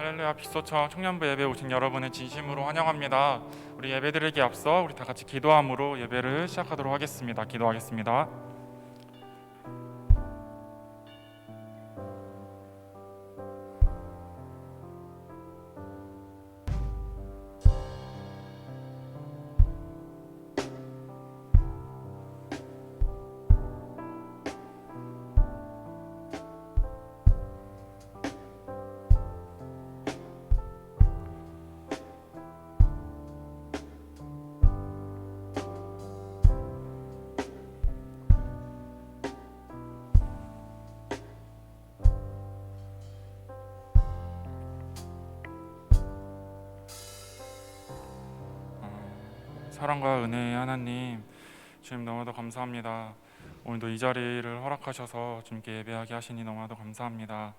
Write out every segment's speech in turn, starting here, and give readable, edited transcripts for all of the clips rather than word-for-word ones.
할렐루야. 빛소청 청년부 예배 오신 여러분을 진심으로 환영합니다. 우리 예배드리기 앞서 우리 다 같이 기도함으로 예배를 시작하도록 하겠습니다. 기도하겠습니다. 사랑과 은혜의 하나님, 주님 너무나도 감사합니다. 오늘도 이 자리를 허락하셔서 주님께 예배하게 하시니 너무나도 감사합니다.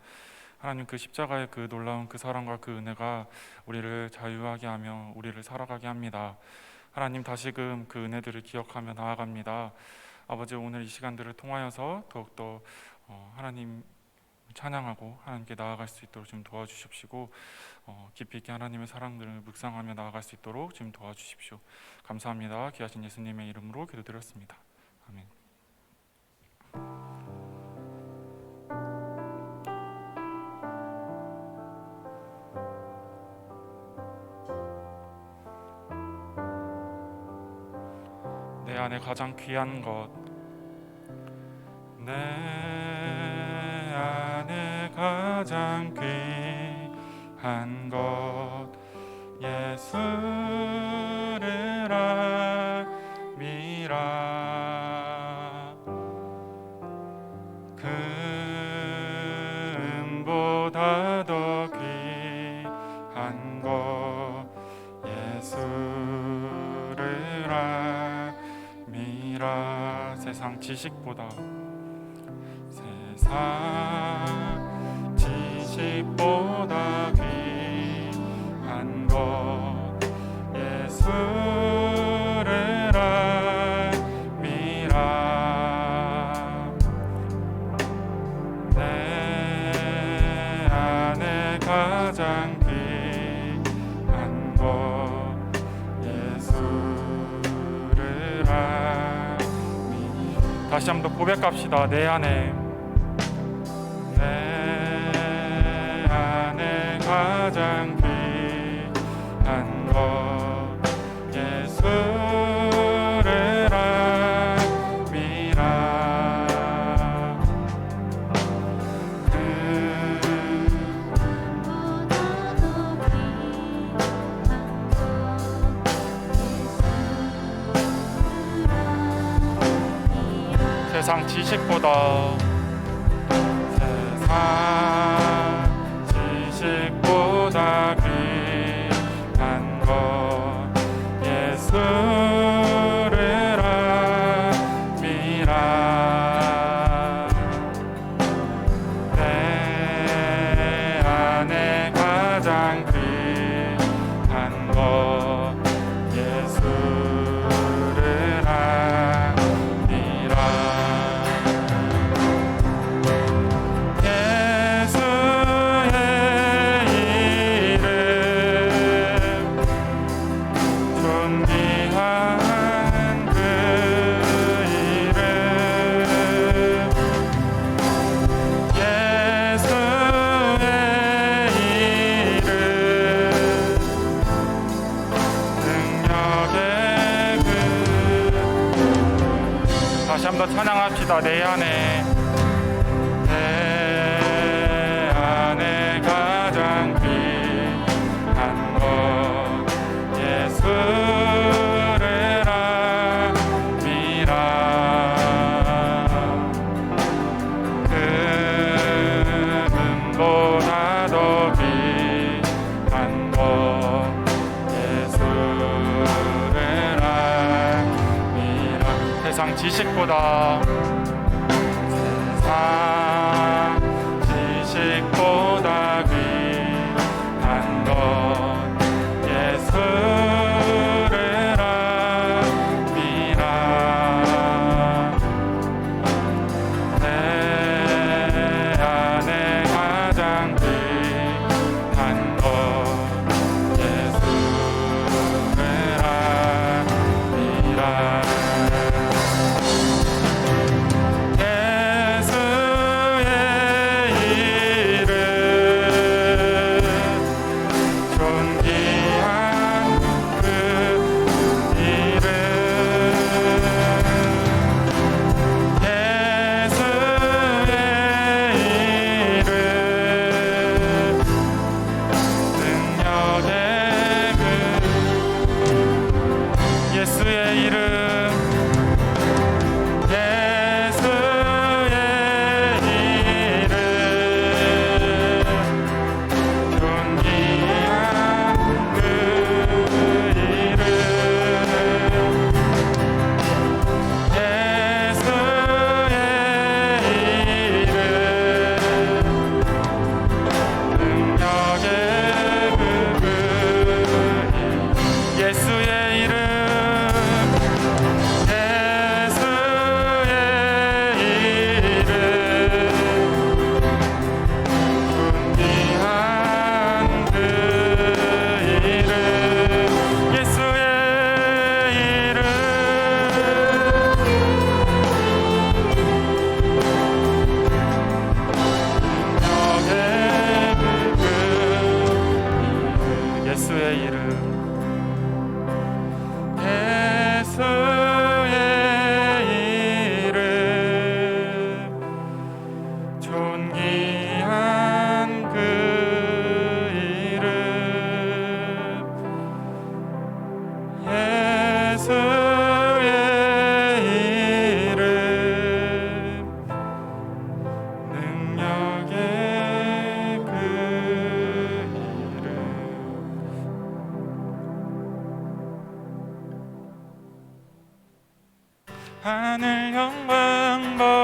하나님, 그 십자가의 그 놀라운 그 사랑과 그 은혜가 우리를 자유하게 하며 우리를 살아가게 합니다. 하나님, 다시금 그 은혜들을 기억하며 나아갑니다. 아버지, 오늘 이 시간들을 통하여서 더욱더 하나님 찬양하고 하나님께 나아갈 수 있도록 좀 도와주십시고, 깊이 있게 하나님의 사랑들을 묵상하며 나아갈 수 있도록 좀 도와주십시오. 감사합니다. 귀하신 예수님의 이름으로 기도드렸습니다. 아멘. 내 안에 가장 귀한 것, 내 안에 가장 귀한 것, 예수를 알미라. 금보다 더 귀한 것, 예수를 알미라. 세상 지식보다 귀한 것, 예수를 알미라. 내 안에 가장 귀한 것, 예수를 알미라. 다시 한번 더 고백합시다. 내 안에 가장 귀한 것, 예수를 알미라. 세상 지식보다 귀한 것, 예수를 알미라. 내 안에 가장 귀한 것, 예수를 알미라. 다시 한번 찬양합시다. 내 안에 가장 귀한 것, 예수를 알미라. 금보다 더 귀한 것, 예수를 알미라. 세상 지식보다 귀한 것, 예수를 알미라. 내 안에 가장 귀한 것,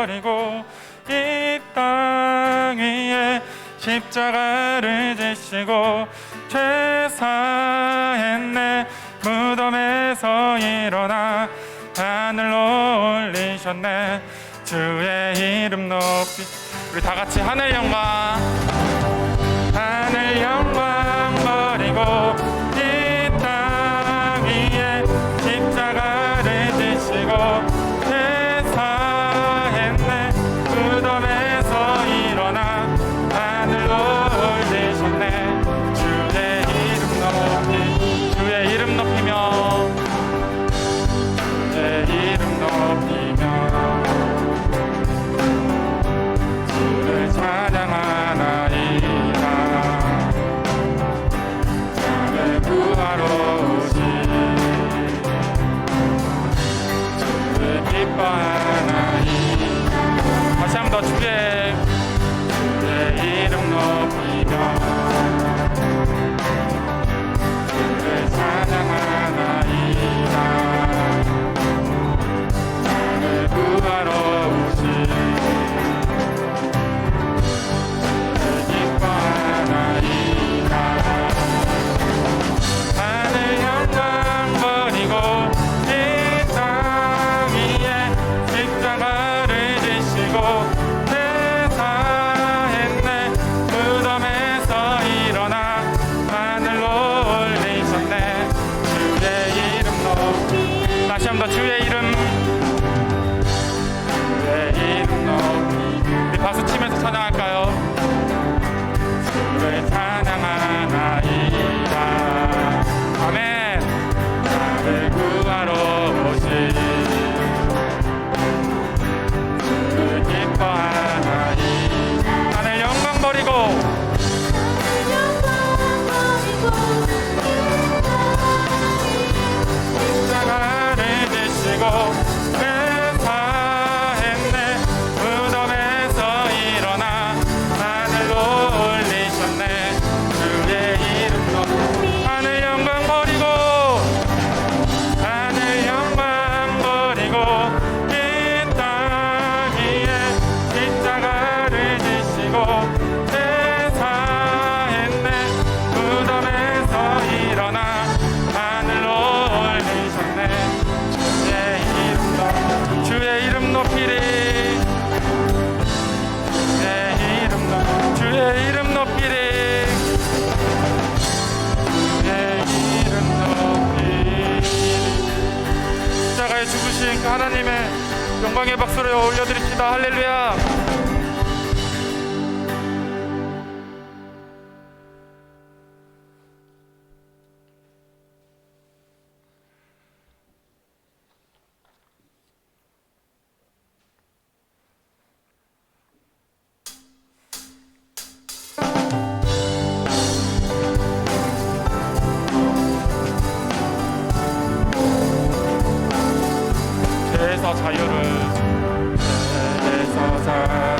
버리고 이 땅 위에 십자가를 지시고 죄사했네. 무덤에서 일어나 하늘로 올리셨네. 주의 이름 높이. 우리 다 같이 하늘 영광, 하늘 영광 버리고 이 땅 위에 십자가를 지시고 죄사했네. 무덤에서 일어나 하늘로 올리셨네. 주의 이름 높이, 주의 이름 높이며, 주의 이름 높이며 주를 찬양하나이다. 나를 구하러 오신 주를 기뻐하나이다. 다시 한 번 더 주의 이름 높이며 주를 찬양하나이다. 나를 구하러 오신 주를 기뻐하나이다. 하늘 영광 버리고 이 땅 위에 십자가를 지시고 죄사했네. 무덤에서 일어나 하늘로 올리셨네. 주의 이름 높이. 다시 한 번 더 주의 이름, 주의 이름 높이. 우리 박수 치면서 찬양할까요? 주를 찬양하나이다. 아멘. 나를 구하러 오신 주를 기뻐하나이다. 하늘 영광 버리고 십자가를 지시고 죄사했네. 무덤에서 일어나 하늘로 올리셨네. 주의 이름 높이. 하늘 영광 버리고, 하늘 영광 버리고 이 땅 위에 십자가를 지시고 죄사했네. 무덤에서 일어나 하늘로 올리셨네. 주의 이름 높이리. 주의 이름 높이리. 주의 이름 높이리. 십자가에 죽으신 그 하나님의 영광의 박수를 올려드립시다. 할렐루야. 죄에서 자유를, 죄에서 자유를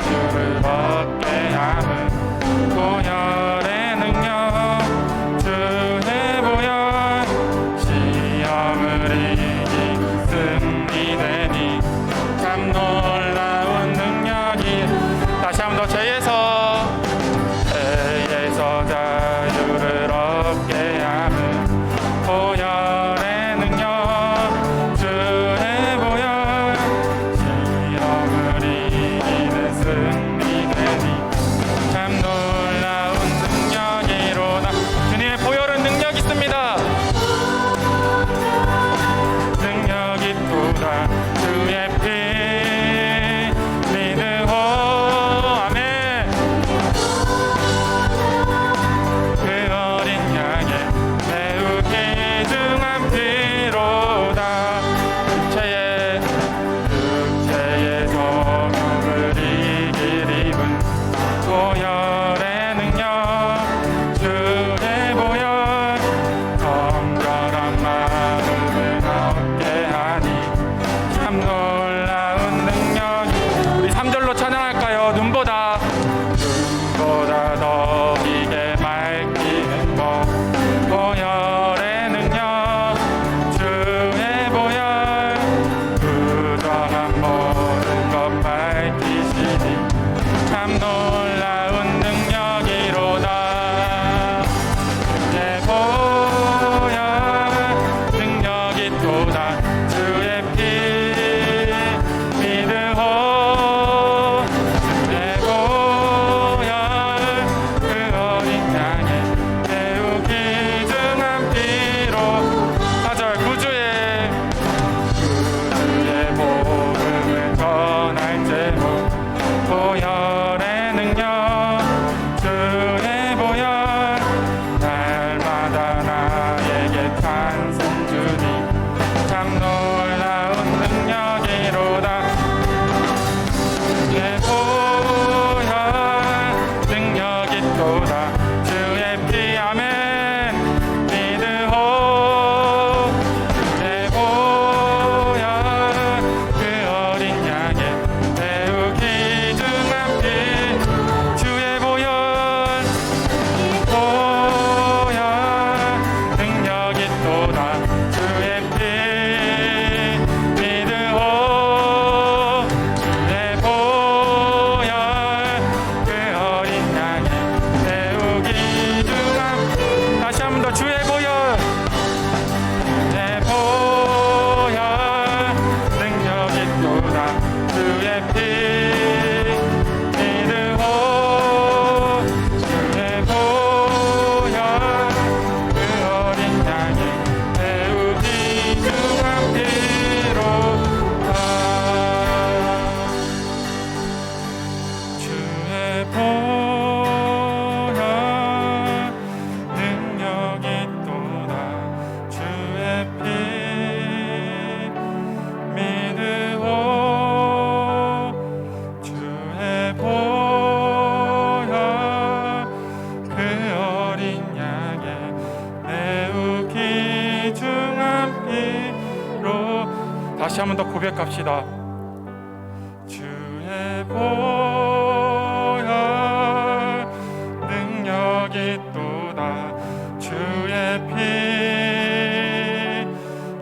피 믿으오 주의 보혈 그 어린 양이 매우 귀중한 피로다. 주의 보혈 능력이 또다. 주의 피 믿으오 주의 보혈 그 어린 양의 매우 귀중한 피로. 다시 한 번 더 고백합시다. 주의 보혈 능력이 또다. 주의 피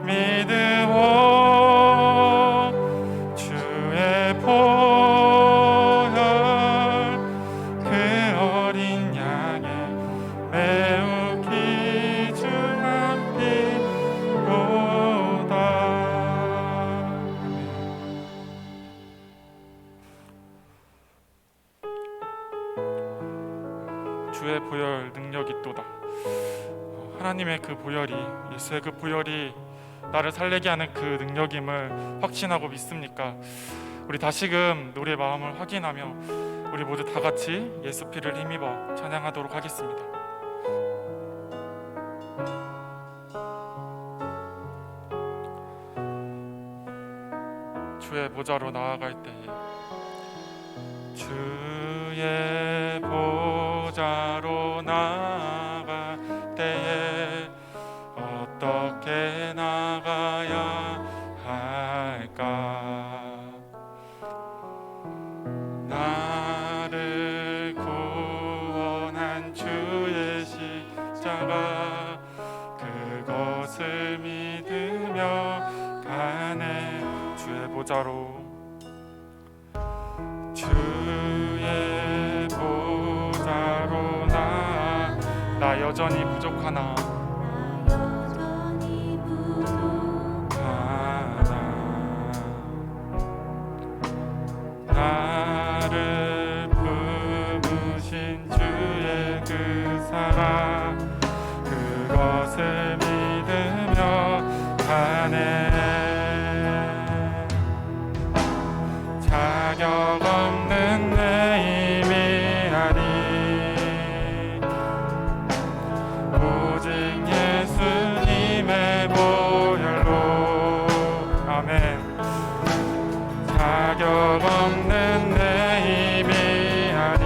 믿으오 주의 보혈 그 어린 양의 매우 귀중한 피로다. 주의 보혈 능력이 또다. 하나님의 그 보혈이, 예수의 그 보혈이 나를 살리게 하는 그 능력임을 확신하고 믿습니까? 우리 다시금 우리의 마음을 확인하며 우리 모두 다 같이 예수 피를 힘입어 찬양하도록 하겠습니다. 주의 보좌로 나아갈 때에 주의 보좌로 나아갈 때에 어떻게 나가야 할까? 나를 구원한 주의 십자가 그것을 믿으며 가네. 주의 보좌로 주의 보좌로 나 여전히 부족하나 나를 품으신 주의 그 사랑 그것을 믿으며 가네. 자격 없는 내 힘이 아니 오직 예수님의 보혈로. 아멘. 자격 없는 내 힘이 아니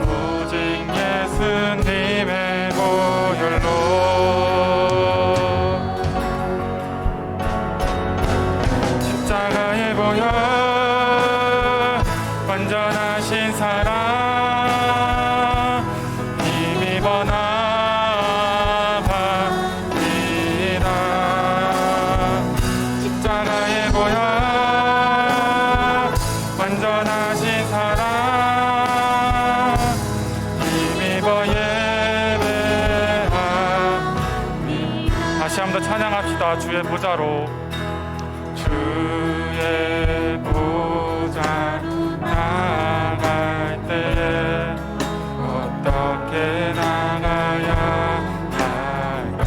오직 예수님의 보혈로. 십자가의 보혈 완전하신 사랑 힘입어 나아갑니다. 십자가의 보혈 완전하신 사랑 힘입어 예배합니다. 다시 한 번 더 찬양합시다. 주의 보좌로 주의 보좌 나갈 때에 어떻게 나가야 할까?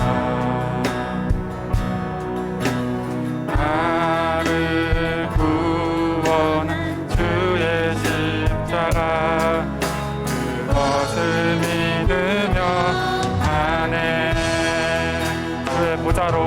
나를 구원한 주의 십자가 그것을 믿으며 가네. 주의 보좌로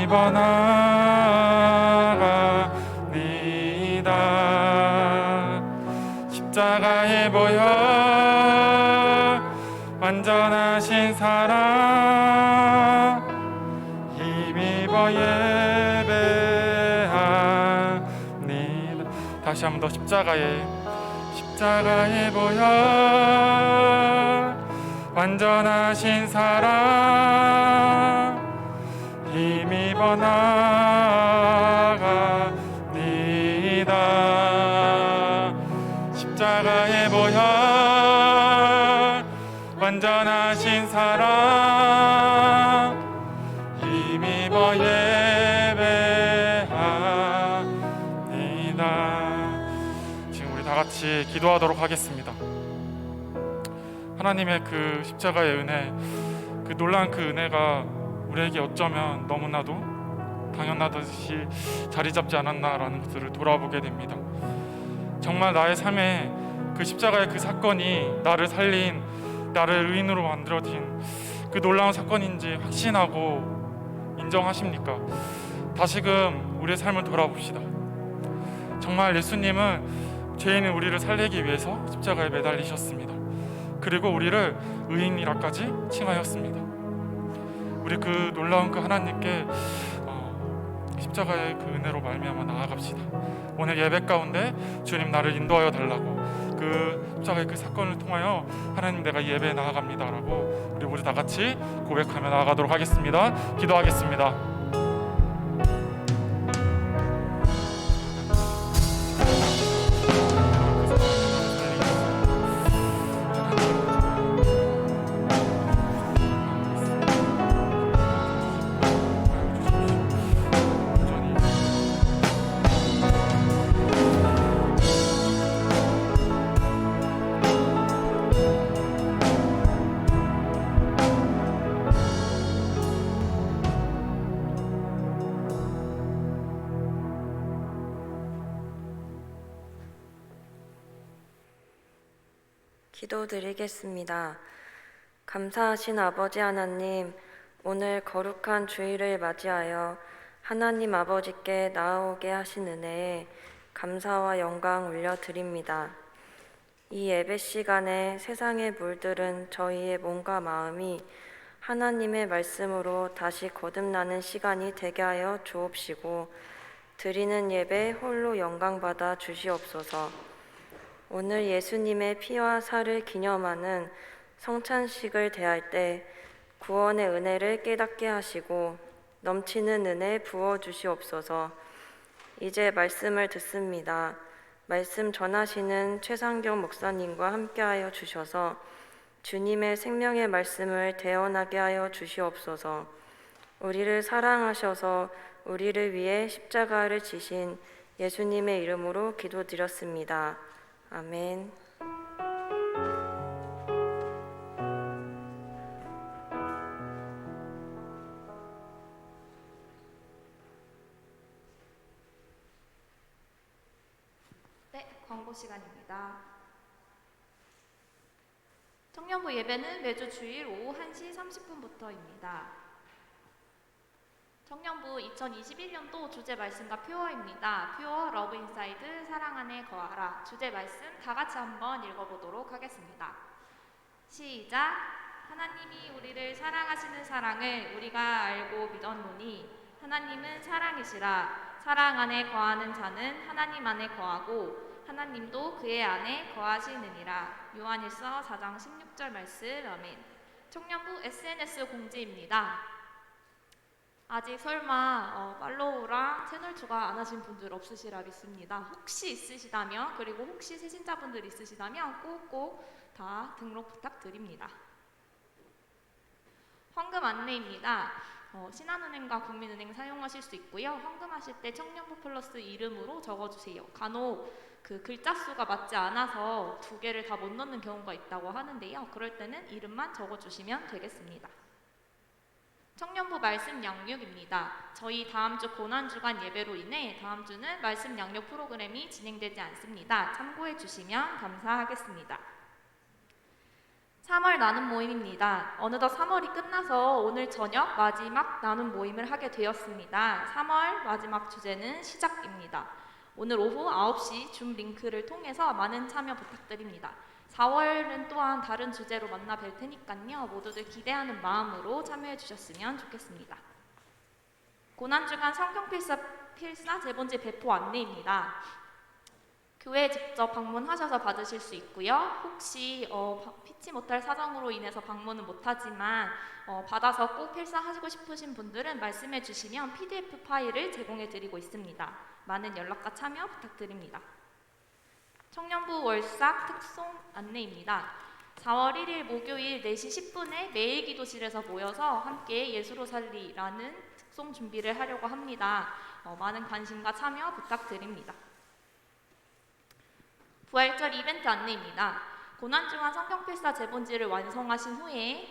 힘입어 나아갑니다. 십자가에 보여 완전하신 사랑 힘입어 예배합니다. 다시 한 번 더 십자가에 보여 완전하신 사랑 힘입어 나아갑니다. 십자가에 보여 완전하신 사랑 힘입어 예배합니다. 지금 우리 다 같이 기도하도록 하겠습니다. 하나님의 그 십자가의 은혜, 그 놀라운 그 은혜가 우리에게 어쩌면 너무나도 당연하듯이 자리 잡지 않았나라는 것들을 돌아보게 됩니다. 정말 나의 삶에 그 십자가의 그 사건이 나를 살린, 나를 의인으로 만들어진 그 놀라운 사건인지 확신하고 인정하십니까? 다시금 우리의 삶을 돌아봅시다. 정말 예수님은 죄인인 우리를 살리기 위해서 십자가에 매달리셨습니다. 그리고 우리를 의인이라까지 칭하였습니다. 우리 그 놀라운 그 하나님께 십자가의 그 은혜로 말미암아 나아갑시다. 오늘 예배 가운데 주님 나를 인도하여 달라고, 그 십자가의 그 사건을 통하여 하나님 내가 예배에 나아갑니다라고 우리 모두 다 같이 고백하며 나아가도록 하겠습니다. 기도하겠습니다. 기도드리겠습니다. 감사하신 아버지 하나님, 오늘 거룩한 주일을 맞이하여 하나님 아버지께 나아오게 하신 은혜에 감사와 영광 올려드립니다. 이 예배 시간에 세상에 물들은 저희의 몸과 마음이 하나님의 말씀으로 다시 거듭나는 시간이 되게 하여 주옵시고, 드리는 예배 홀로 영광받아 주시옵소서. 오늘 예수님의 피와 살을 기념하는 성찬식을 대할 때 구원의 은혜를 깨닫게 하시고 넘치는 은혜 부어 주시옵소서. 이제 말씀을 듣습니다. 말씀 전하시는 최상경 목사님과 함께하여 주셔서 주님의 생명의 말씀을 대언하게 하여 주시옵소서. 우리를 사랑하셔서 우리를 위해 십자가를 지신 예수님의 이름으로 기도드렸습니다. 아멘. 네, 광고 시간입니다. 청년부 예배는 매주 주일 오후 1시 30분부터입니다. 청년부 2021년도 주제 말씀과 표어입니다. 표어 러브 인사이드 사랑 안에 거하라. 주제 말씀 다 같이 한번 읽어보도록 하겠습니다. 시작. 하나님이 우리를 사랑하시는 사랑을 우리가 알고 믿었노니 하나님은 사랑이시라. 사랑 안에 거하는 자는 하나님 안에 거하고 하나님도 그의 안에 거하시느니라. 요한일서 4장 16절 말씀. 아멘. 청년부 SNS 공지입니다. 아직 설마 팔로우랑 채널 추가 안 하신 분들 없으시라 믿습니다. 혹시 있으시다면, 그리고 혹시 새신자분들 있으시다면 꼭꼭 다 등록 부탁드립니다. 헌금 안내입니다. 신한은행과 국민은행 사용하실 수 있고요. 헌금하실 때 청년부 플러스 이름으로 적어주세요. 간혹 그 글자 수가 맞지 않아서 두 개를 다 못 넣는 경우가 있다고 하는데요. 그럴 때는 이름만 적어주시면 되겠습니다. 청년부 말씀 양육입니다. 저희 다음 주 고난주간 예배로 인해 다음 주는 말씀 양육 프로그램이 진행되지 않습니다. 참고해 주시면 감사하겠습니다. 3월 나눔 모임입니다. 어느덧 3월이 끝나서 오늘 저녁 마지막 나눔 모임을 하게 되었습니다. 3월 마지막 주제는 시작입니다. 오늘 오후 9시 줌 링크를 통해서 많은 참여 부탁드립니다. 4월은 또한 다른 주제로 만나 뵐 테니까요. 모두들 기대하는 마음으로 참여해 주셨으면 좋겠습니다. 고난주간 성경필사 제본지 배포 안내입니다. 교회에 직접 방문하셔서 받으실 수 있고요. 혹시 피치 못할 사정으로 인해서 방문은 못하지만 받아서 꼭 필사하시고 싶으신 분들은 말씀해 주시면 PDF 파일을 제공해 드리고 있습니다. 많은 연락과 참여 부탁드립니다. 청년부 월삭 특송 안내입니다. 4월 1일 목요일 4시 10분에 매일 기도실에서 모여서 함께 예수로 살리라는 특송 준비를 하려고 합니다. 많은 관심과 참여 부탁드립니다. 부활절 이벤트 안내입니다. 고난중한 성경필사 제본지를 완성하신 후에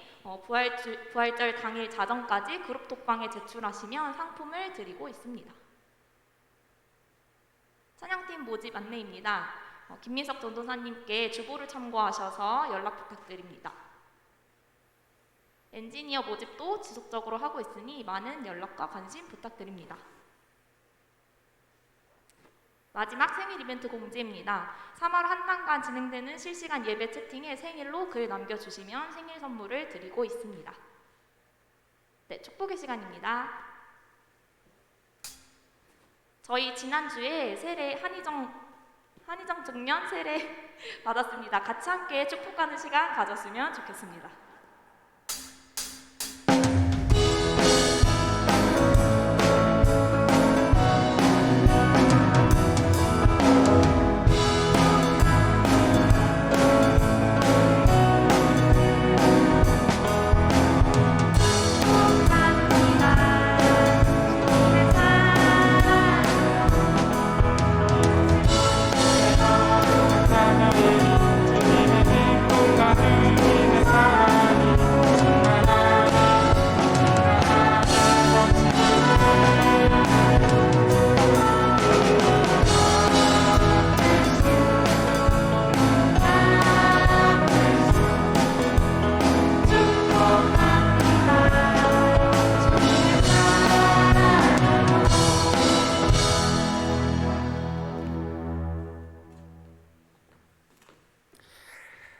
부활절 당일 자정까지 그룹 톡방에 제출하시면 상품을 드리고 있습니다. 찬양팀 모집 안내입니다. 김민석 전도사님께 주보를 참고하셔서 연락 부탁드립니다. 엔지니어 모집도 지속적으로 하고 있으니 많은 연락과 관심 부탁드립니다. 마지막 생일 이벤트 공지입니다. 3월 한 달간 진행되는 실시간 예배 채팅에 생일로 글 남겨주시면 생일 선물을 드리고 있습니다. 네, 축복의 시간입니다. 저희 지난주에 세례 한희정 청년 세례 받았습니다. 같이 함께 축복하는 시간 가졌으면 좋겠습니다.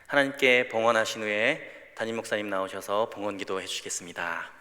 하나님께 봉헌하신 후에 담임 목사님 나오셔서 봉헌 기도 해주시겠습니다.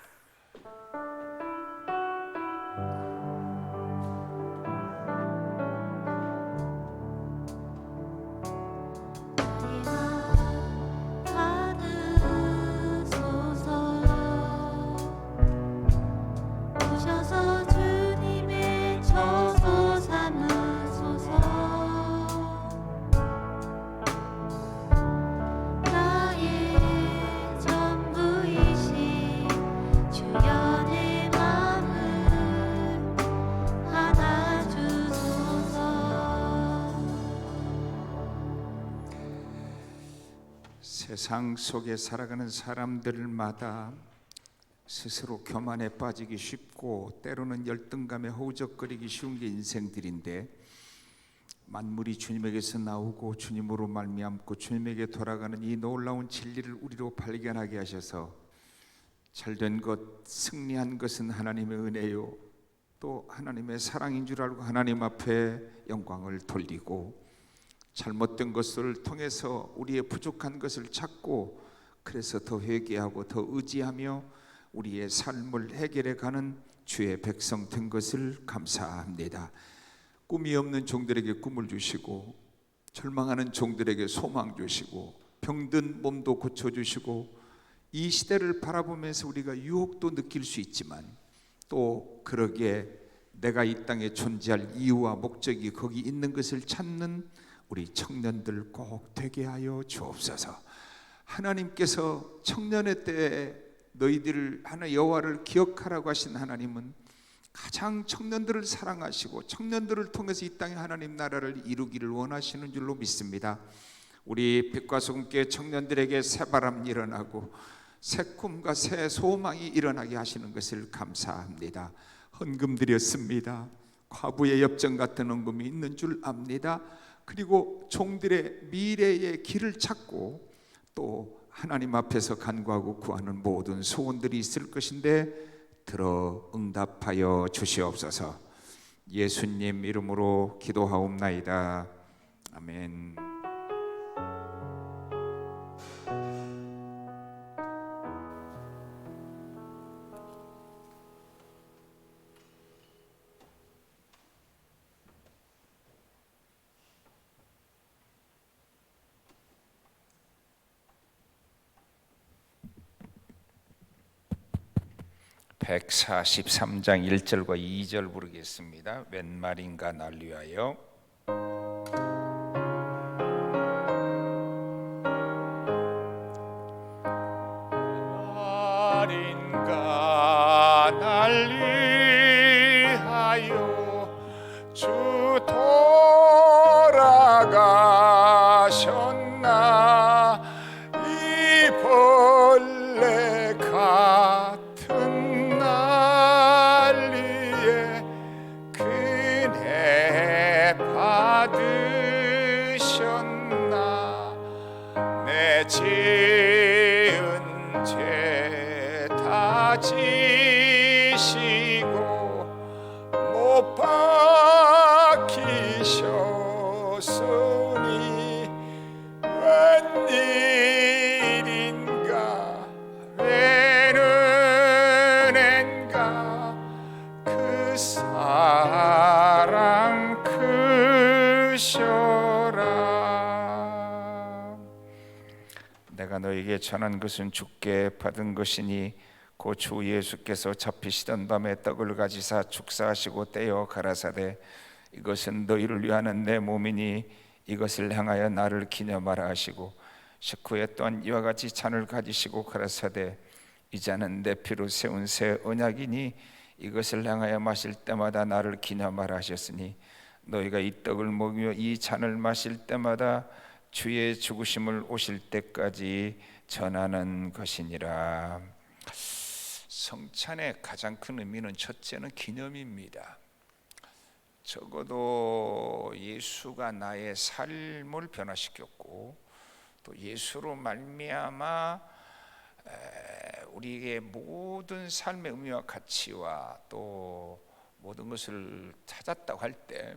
세상 속에 살아가는 사람들마다 스스로 교만에 빠지기 쉽고 때로는 열등감에 허우적거리기 쉬운 게 인생들인데, 만물이 주님에게서 나오고 주님으로 말미암고 주님에게 돌아가는 이 놀라운 진리를 우리로 발견하게 하셔서 잘된 것, 승리한 것은 하나님의 은혜요, 또 하나님의 사랑인 줄 알고 하나님 앞에 영광을 돌리고, 잘못된 것을 통해서 우리의 부족한 것을 찾고 그래서 더 회개하고 더 의지하며 우리의 삶을 해결해 가는 주의 백성 된 것을 감사합니다. 꿈이 없는 종들에게 꿈을 주시고, 절망하는 종들에게 소망 주시고, 병든 몸도 고쳐주시고, 이 시대를 바라보면서 우리가 유혹도 느낄 수 있지만 또 그러기에 내가 이 땅에 존재할 이유와 목적이 거기 있는 것을 찾는 우리 청년들 꼭 되게 하여 주옵소서. 하나님께서 청년의 때에 너희들 하나 여호와를 기억하라고 하신 하나님은 가장 청년들을 사랑하시고 청년들을 통해서 이 땅에 하나님 나라를 이루기를 원하시는 줄로 믿습니다. 우리 빛과 소금교회 청년들에게 새 바람 일어나고 새 꿈과 새 소망이 일어나게 하시는 것을 감사합니다. 헌금 드렸습니다. 과부의 엽전 같은 헌금이 있는 줄 압니다. 그리고 종들의 미래의 길을 찾고 또 하나님 앞에서 간구하고 구하는 모든 소원들이 있을 것인데 들어 응답하여 주시옵소서. 예수님 이름으로 기도하옵나이다. 아멘. (143장) 1절과 2절 부르겠습니다. 웬 말인가 날 위하여. 말인가 날 위하여 주 돌아가셨나. 이 벌레 같은 난리에 그네 받으셨나. 내 지은 죄 다 지시고 못 박히셨으니 웬일인가 웬 은혜인가 그 사랑 크셔라. 내가 너에게 전한 것은 주께 받은 것이니 곧 주 예수께서 잡히시던 밤에 떡을 가지사 축사하시고 떼어 가라사대 이것은 너희를 위하는 내 몸이니 이것을 향하여 나를 기념하라 하시고 식후에 또한 이와 같이 잔을 가지시고 가라사대 이 잔은 내 피로 세운 새 언약이니 이것을 향하여 마실 때마다 나를 기념하라 하셨으니 너희가 이 떡을 먹으며 이 잔을 마실 때마다 주의 죽으심을 오실 때까지 전하는 것이니라. 성찬의 가장 큰 의미는 첫째는 기념입니다. 적어도 예수가 나의 삶을 변화시켰고 또 예수로 말미암아 우리의 모든 삶의 의미와 가치와 또 모든 것을 찾았다고 할 때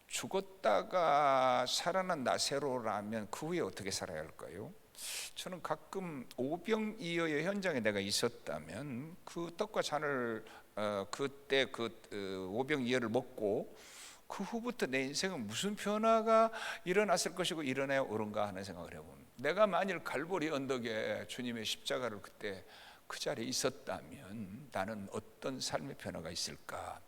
죽었다가 살아난 나세로라면 그 후에 어떻게 살아야 할까요? 저는 가끔 오병이어의 현장에 내가 있었다면 그 떡과 잔을 그때 그 오병이어를 먹고 그 후부터 내 인생은 무슨 변화가 일어났을 것이고 일어나야 옳은가 하는 생각을 해봅니다. 내가 만일 갈보리 언덕에 주님의 십자가를 그때 그 자리에 있었다면 나는 어떤 삶의 변화가 있을까?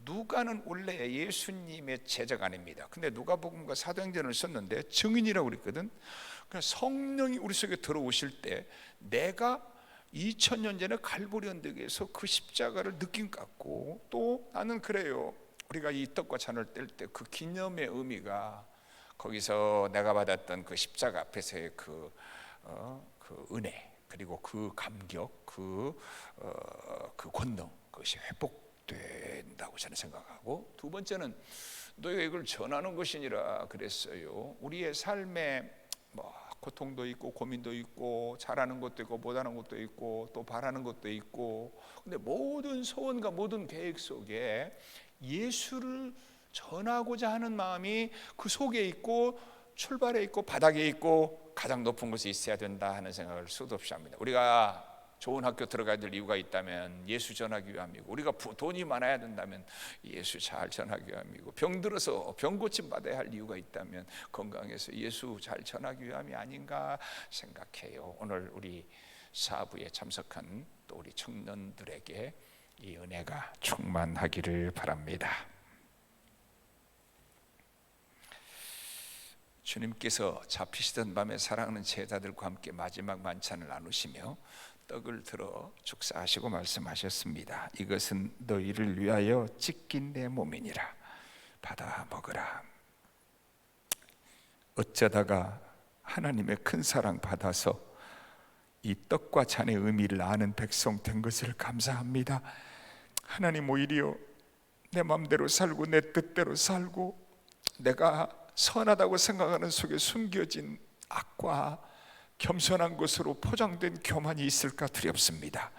누가는 원래 예수님의 제자가 아닙니다. 근데 누가복음과 사도행전을 썼는데 증인이라고 그랬거든. 그러니까 성령이 우리 속에 들어오실 때 내가 2000년 전에 갈보리 언덕에서 그 십자가를 느낀 것 같고 또 나는 그래요. 우리가 이 떡과 잔을 뗄 때 그 기념의 의미가 거기서 내가 받았던 그 십자가 앞에서의 그 은혜 그리고 그 감격 그 권능 그것이 회복된다고 저는 생각하고 두 번째는 너희가 이걸 전하는 것이니라 그랬어요. 우리의 삶에 고통도 있고 고민도 있고 잘하는 것도 있고 못하는 것도 있고 또 바라는 것도 있고 근데 모든 소원과 모든 계획 속에 예수를 전하고자 하는 마음이 그 속에 있고 출발에 있고 바닥에 있고 가장 높은 곳에 있어야 된다 하는 생각을 수도 없이 합니다. 우리가 좋은 학교 들어가야 될 이유가 있다면 예수 전하기 위함이고 우리가 돈이 많아야 된다면 예수 잘 전하기 위함이고 병들어서 병 고침 받아야 할 이유가 있다면 건강해서 예수 잘 전하기 위함이 아닌가 생각해요. 오늘 우리 사부에 참석한 또 우리 청년들에게 이 은혜가 충만하기를 바랍니다. 주님께서 잡히시던 밤에 사랑하는 제자들과 함께 마지막 만찬을 나누시며 떡을 들어 축사하시고 말씀하셨습니다. 이것은 너희를 위하여 찢긴 내 몸이니라. 받아 먹으라. 어쩌다가 하나님의 큰 사랑 받아서 이 떡과 잔의 의미를 아는 백성 된 것을 감사합니다. 하나님 오히려 내 마음대로 살고 내 뜻대로 살고 내가 선하다고 생각하는 속에 숨겨진 악과 겸손한 것으로 포장된 교만이 있을까 두렵습니다.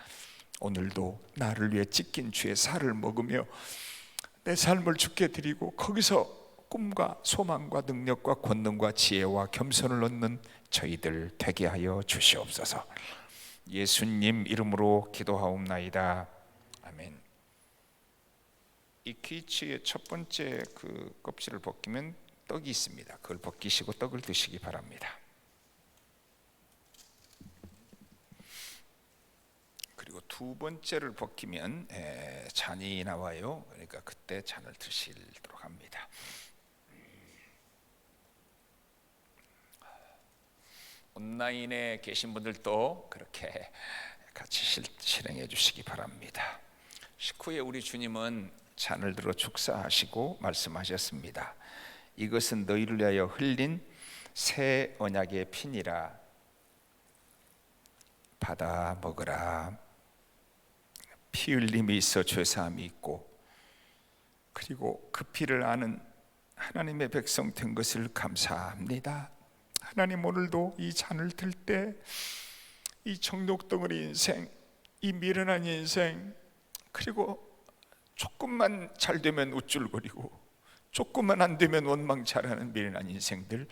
오늘도 나를 위해 찢긴 주의 살을 먹으며 내 삶을 주께 드리고 거기서 꿈과 소망과 능력과 권능과 지혜와 겸손을 얻는 저희들 되게 하여 주시옵소서. 예수님 이름으로 기도하옵나이다. 아멘. 이 퀴치의 첫 번째 그 껍질을 벗기면 떡이 있습니다. 그걸 벗기시고 떡을 드시기 바랍니다. 그리고 두 번째를 벗기면 잔이 나와요. 그러니까 그때 잔을 드시도록 합니다. 온라인에 계신 분들도 그렇게 같이 실행해 주시기 바랍니다. 식후에 우리 주님은 잔을 들어 축사하시고 말씀하셨습니다. 이것은 너희를 위하여 흘린 새 언약의 피니라. 받아 먹으라. 피 흘림이 있어 죄사함이 있고, 그리고 그 피를 아는 하나님의 백성 된 것을 감사합니다. 하나님, 오늘도 이 잔을 들 때 이 정욕덩어리 인생, 이 미련한 인생, 그리고 조금만 잘 되면 우쭐거리고 조금만 안 되면 원망잘하는 미련한 인생들,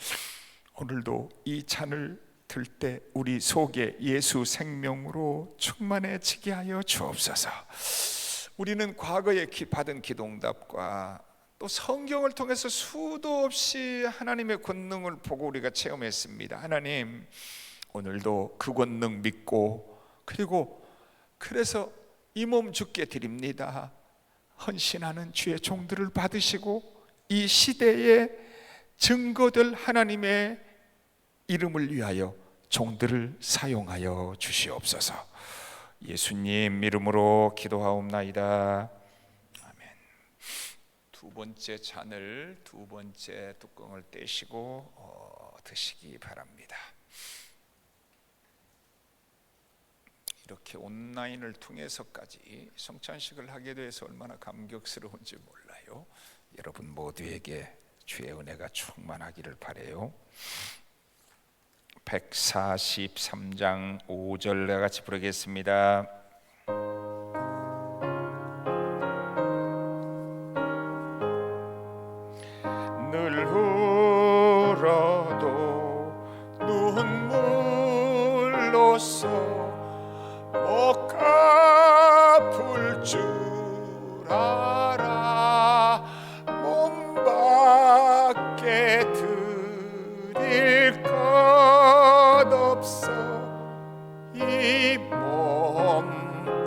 오늘도 이 잔을 들 때 우리 속에 예수 생명으로 충만해지게 하여 주옵소서. 우리는 과거에 받은 기도응답과 또 성경을 통해서 수도 없이 하나님의 권능을 보고 우리가 체험했습니다. 하나님, 오늘도 그 권능 믿고 그래서 이 몸 주께 드립니다. 헌신하는 주의 종들을 받으시고 이 시대의 증거들 하나님의 이름을 위하여 종들을 사용하여 주시옵소서. 예수님 이름으로 기도하옵나이다. 아멘. 두 번째 잔을, 두 번째 뚜껑을 떼시고 드시기 바랍니다. 이렇게 온라인을 통해서까지 성찬식을 하게 돼서 얼마나 감격스러운지 몰라요. 여러분 모두에게 주의 은혜가 충만하기를 바라요. 143장 5절 같이 부르겠습니다. 늘 울어도 눈물로써 못 갚을 줄 알아. 몸 밖에 드릴 것 없어 이 몸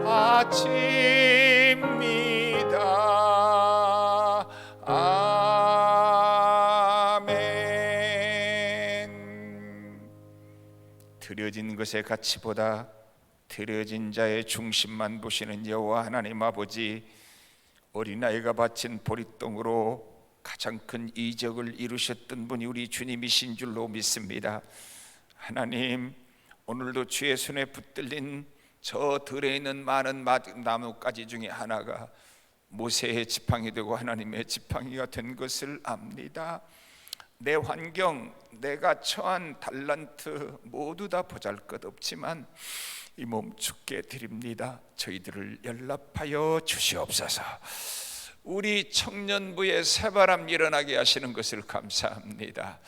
바칩니다. 아멘. 드려진 것의 가치보다 드려진 자의 중심만 보시는 여호와 하나님 아버지, 어린아이가 바친 보리떡으로 가장 큰 이적을 이루셨던 분이 우리 주님이신 줄로 믿습니다. 하나님, 오늘도 주의 손에 붙들린 저 들에 있는 많은 나뭇가지 중에 하나가 모세의 지팡이 되고 하나님의 지팡이가 된 것을 압니다. 내 환경, 내가 처한 달란트 모두 다 보잘것없지만 이 몸 주께 드립니다. 저희들을 연락하여 주시옵소서. 우리 청년부에 새바람 일어나게 하시는 것을 감사합니다.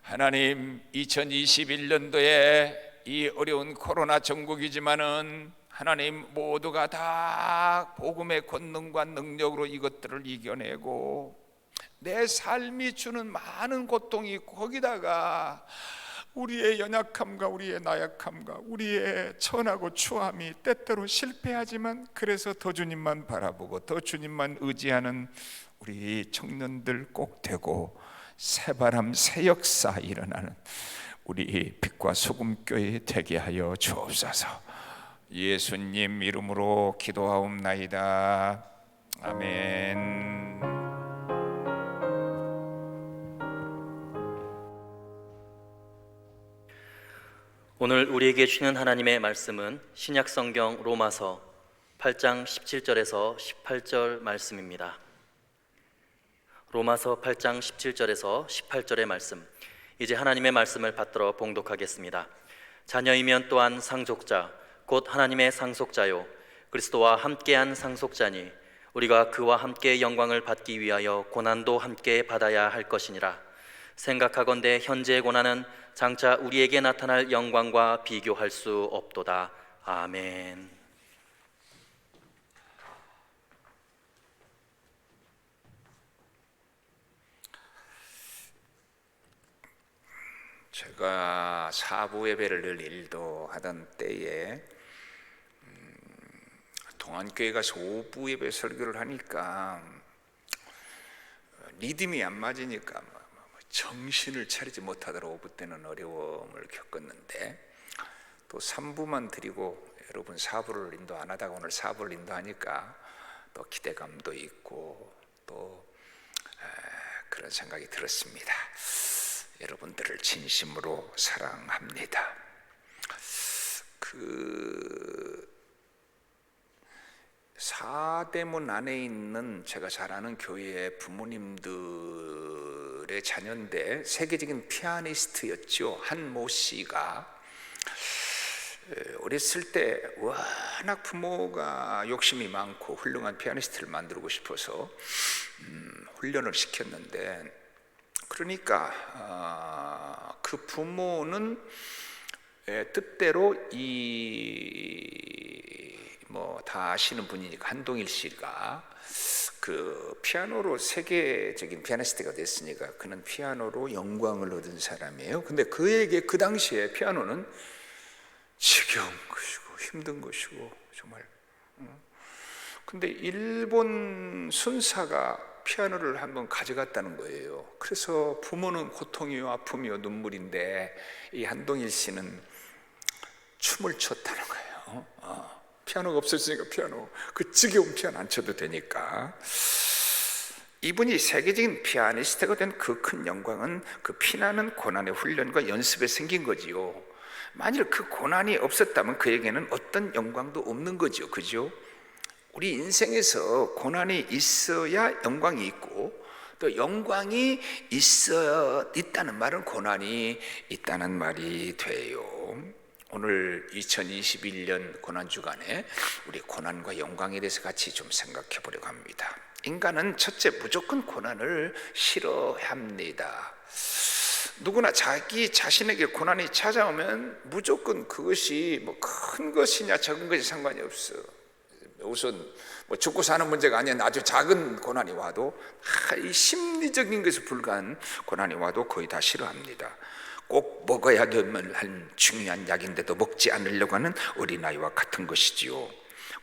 하나님, 2021년도에 이 어려운 코로나 전국이지만은 하나님, 모두가 다 복음의 권능과 능력으로 이것들을 이겨내고 내 삶이 주는 많은 고통이 있고, 거기다가 우리의 연약함과 우리의 나약함과 우리의 천하고 추함이 때때로 실패하지만 그래서 더 주님만 바라보고 더 주님만 의지하는 우리 청년들 꼭 되고, 새바람 새 역사 일어나는 우리 빛과 소금 교회 되게 하여 주옵소서. 예수님 이름으로 기도하옵나이다. 아멘. 오늘 우리에게 주시는 하나님의 말씀은 신약성경 로마서 8장 17절에서 18절 말씀입니다. 로마서 8장 17절에서 18절의 말씀, 이제 하나님의 말씀을 받들어 봉독하겠습니다. 자녀이면 또한 상속자, 곧 하나님의 상속자요 그리스도와 함께한 상속자니 우리가 그와 함께 영광을 받기 위하여 고난도 함께 받아야 할 것이니라. 생각하건대 현재의 고난은 장차 우리에게 나타날 영광과 비교할 수 없도다. 아멘. 제가 사부 예배를 늘 일도하던 때에 동안교회 가서 오부 예배 설교를 하니까 리듬이 안 맞으니까 정신을 차리지 못하더라. 오부 때는 어려움을 겪었는데 또 3부만 드리고 여러분 4부를 인도 안 하다가 오늘 4부를 인도하니까 또 기대감도 있고 또 그런 생각이 들었습니다. 여러분들을 진심으로 사랑합니다. 사대문 안에 있는 제가 잘 아는 교회의 부모님들의 자녀인데 세계적인 피아니스트였죠. 한모 씨가 어렸을 때 워낙 부모가 욕심이 많고 훌륭한 피아니스트를 만들고 싶어서 훈련을 시켰는데 그러니까 그 부모는 뜻대로 다 아시는 분이니까 한동일 씨가 그 피아노로 세계적인 피아니스트가 됐으니까 그는 피아노로 영광을 얻은 사람이에요. 근데 그에게 그 당시에 피아노는 지겨운 것이고 힘든 것이고 정말. 근데 일본 순사가 피아노를 한번 가져갔다는 거예요. 그래서 부모는 고통이요 아픔이요 눈물인데 이 한동일 씨는 춤을 췄다는 거예요. 피아노가 없었으니까 피아노, 그 지겨운 피아노 안 쳐도 되니까. 이분이 세계적인 피아니스트가 된 그 큰 영광은 그 피나는 고난의 훈련과 연습에 생긴 거지요. 만일 그 고난이 없었다면 그에게는 어떤 영광도 없는 거죠. 그죠? 우리 인생에서 고난이 있어야 영광이 있고 또 영광이 있다는 말은 고난이 있다는 말이 돼요. 오늘 2021년 고난주간에 우리 고난과 영광에 대해서 같이 좀 생각해 보려고 합니다. 인간은 첫째 무조건 고난을 싫어합니다. 누구나 자기 자신에게 고난이 찾아오면 무조건 그것이 큰 것이냐 적은 것이 상관이 없어. 우선 죽고 사는 문제가 아니야. 아주 작은 고난이 와도 이 심리적인 것에 불과한 고난이 와도 거의 다 싫어합니다. 꼭 먹어야 할 중요한 약인데도 먹지 않으려고 하는 어린아이와 같은 것이지요.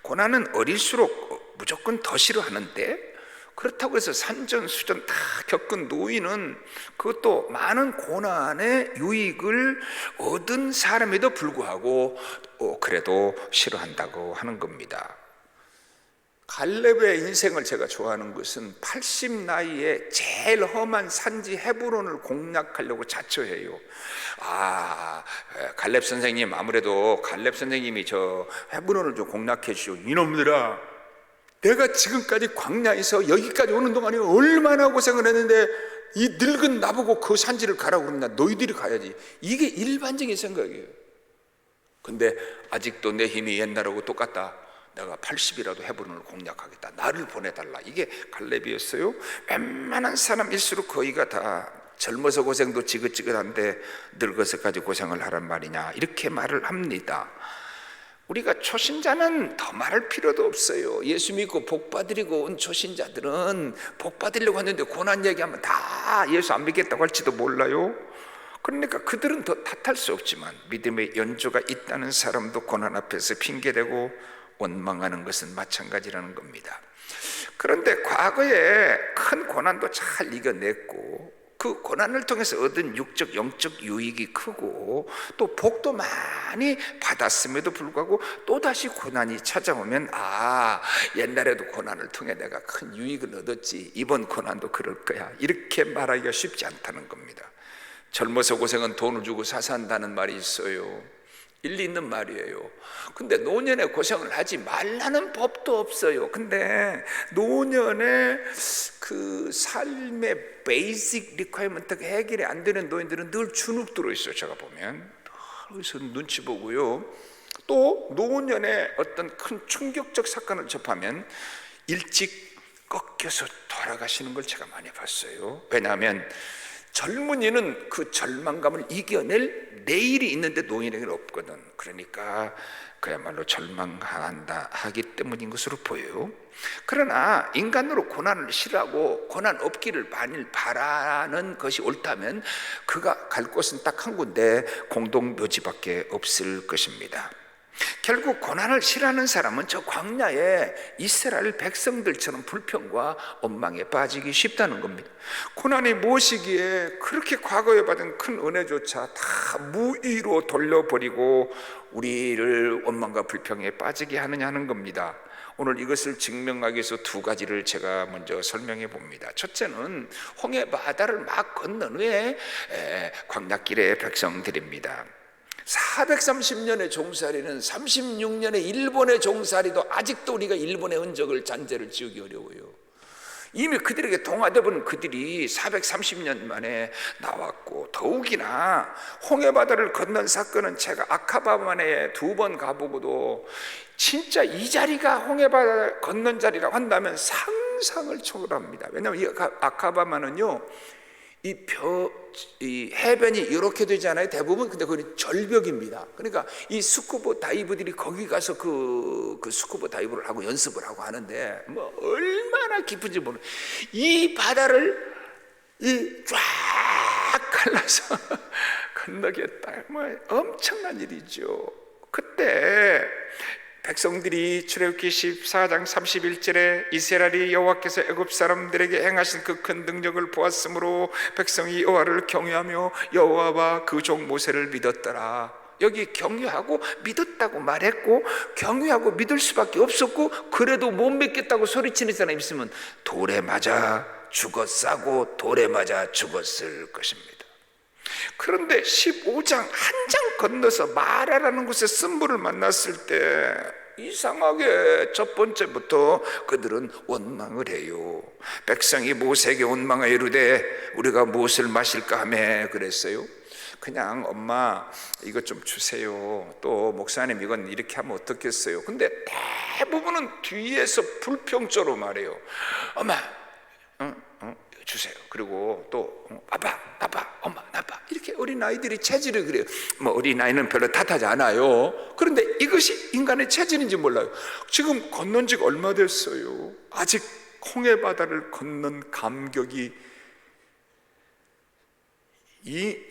고난은 어릴수록 무조건 더 싫어하는데 그렇다고 해서 산전수전 다 겪은 노인은 그것도 많은 고난의 유익을 얻은 사람에도 불구하고 그래도 싫어한다고 하는 겁니다. 갈렙의 인생을 제가 좋아하는 것은 80 나이에 제일 험한 산지 헤브론을 공략하려고 자처해요. 갈렙 선생님, 아무래도 갈렙 선생님이 저 헤브론을 좀 공략해 주시오. 이놈들아, 내가 지금까지 광야에서 여기까지 오는 동안에 얼마나 고생을 했는데 이 늙은 나보고 그 산지를 가라고 그러나 너희들이 가야지. 이게 일반적인 생각이에요. 근데 아직도 내 힘이 옛날하고 똑같다. 내가 80이라도 헤브론을 공략하겠다. 나를 보내달라. 이게 갈렙이었어요. 웬만한 사람일수록 거의가 다 젊어서 고생도 지긋지긋한데 늙어서까지 고생을 하란 말이냐 이렇게 말을 합니다. 우리가 초신자는 더 말할 필요도 없어요. 예수 믿고 복 받으려고 온 초신자들은 복 받으려고 하는데 고난 얘기하면 다 예수 안 믿겠다고 할지도 몰라요. 그러니까 그들은 더 탓할 수 없지만 믿음의 연조가 있다는 사람도 고난 앞에서 핑계대고 원망하는 것은 마찬가지라는 겁니다. 그런데 과거에 큰 고난도 잘 이겨냈고 그 고난을 통해서 얻은 육적 영적 유익이 크고 또 복도 많이 받았음에도 불구하고 또다시 고난이 찾아오면 옛날에도 고난을 통해 내가 큰 유익을 얻었지 이번 고난도 그럴 거야 이렇게 말하기가 쉽지 않다는 겁니다. 젊어서 고생은 돈을 주고 사산다는 말이 있어요. 일리 있는 말이에요. 근데 노년에 고생을 하지 말라는 법도 없어요. 근데 노년에 그 삶의 베이직 리퀘어먼트가 해결이 안 되는 노인들은 늘 주눅 들어 있어요. 제가 보면 그래서 눈치 보고요. 또 노년에 어떤 큰 충격적 사건을 접하면 일찍 꺾여서 돌아가시는 걸 제가 많이 봤어요. 왜냐하면 젊은이는 그 절망감을 이겨낼 내일이 있는데 노인에게는 없거든. 그러니까 그야말로 절망한다 하기 때문인 것으로 보여요. 그러나 인간으로 고난을 싫어하고 고난 없기를 만일 바라는 것이 옳다면 그가 갈 곳은 딱 한 군데, 공동묘지밖에 없을 것입니다. 결국 고난을 싫어하는 사람은 저 광야에 이스라엘 백성들처럼 불평과 원망에 빠지기 쉽다는 겁니다. 고난이 무엇이기에 그렇게 과거에 받은 큰 은혜조차 다 무의로 돌려버리고 우리를 원망과 불평에 빠지게 하느냐는 겁니다. 오늘 이것을 증명하기 위해서 두 가지를 제가 먼저 설명해 봅니다. 첫째는 홍해 바다를 막 건넌 후에 광야길의 백성들입니다. 430년의 종살이는 36년의 일본의 종살이도 아직도 우리가 일본의 흔적을, 잔재를 지우기 어려워요. 이미 그들에게 동화되어 버린 그들이 430년 만에 나왔고, 더욱이나 홍해바다를 건넌 사건은 제가 아카바만에 2번 가보고도 진짜 이 자리가 홍해바다 건넌 자리라고 한다면 상상을 초월합니다. 왜냐하면 이 아카바만은요, 이 해변이 이렇게 되잖아요, 대부분. 근데 거기 절벽입니다. 그러니까 이 스쿠버 다이브들이 거기 가서 그 스쿠버 다이브를 하고 연습을 하고 하는데, 뭐 얼마나 깊은지 모르는 이 바다를 쫙 갈라서 건너겠다. 뭐 엄청난 일이죠. 그때 백성들이 출애굽기 14장 31절에 이스라엘이 여호와께서 애굽 사람들에게 행하신 그 큰 능력을 보았으므로 백성이 여호와를 경외하며 여호와와 그 종 모세를 믿었더라. 여기 경외하고 믿었다고 말했고, 경외하고 믿을 수밖에 없었고, 그래도 못 믿겠다고 소리치는 사람이 있으면 돌에 맞아 죽었사고 돌에 맞아 죽었을 것입니다. 그런데 15장 한 장 건너서 마라라는 곳에 쓴물을 만났을 때 이상하게 첫 번째부터 그들은 원망을 해요. 백성이 모세에게 원망하여 이르되 우리가 무엇을 마실까 하며 그랬어요. 그냥 엄마 이것 좀 주세요. 또 목사님 이건 이렇게 하면 어떻겠어요? 근데 대부분은 뒤에서 불평조로 말해요. 엄마 주세요. 그리고 또 아빠, 엄마, 아빠, 이렇게 어린아이들이 체질을 그래요. 뭐 어린아이는 별로 탓하지 않아요. 그런데 이것이 인간의 체질인지 몰라요. 지금 건넌 지가 얼마 됐어요? 아직 홍해바다를 건넌 감격이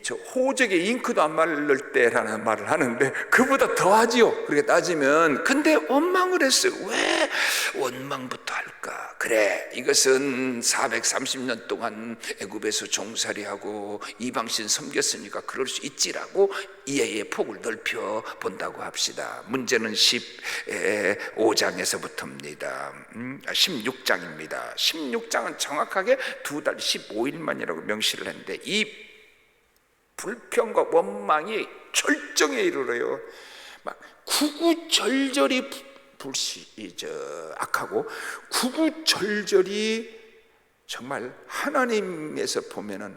저 호적에 잉크도 안 마를 때라는 말을 하는데 그보다 더하지요. 그렇게 따지면. 근데 원망을 했어요. 왜 원망부터 할까? 그래, 이것은 430년 동안 애굽에서 종살이하고 이방신 섬겼으니까 그럴 수 있지라고 이해의 폭을 넓혀 본다고 합시다. 문제는 15장에서부터입니다. 16장입니다. 16장은 정확하게 2달 15일만이라고 명시를 했는데 이 불평과 원망이 절정에 이르러요. 막 구구절절이 악하고 구구절절이 정말 하나님에서 보면은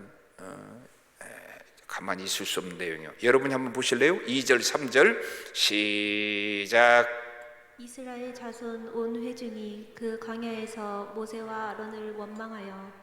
가만히 있을 수 없는 내용이에요. 여러분이 한번 보실래요? 2절 3절 시작. 이스라엘 자손 온 회중이 그 광야에서 모세와 아론을 원망하여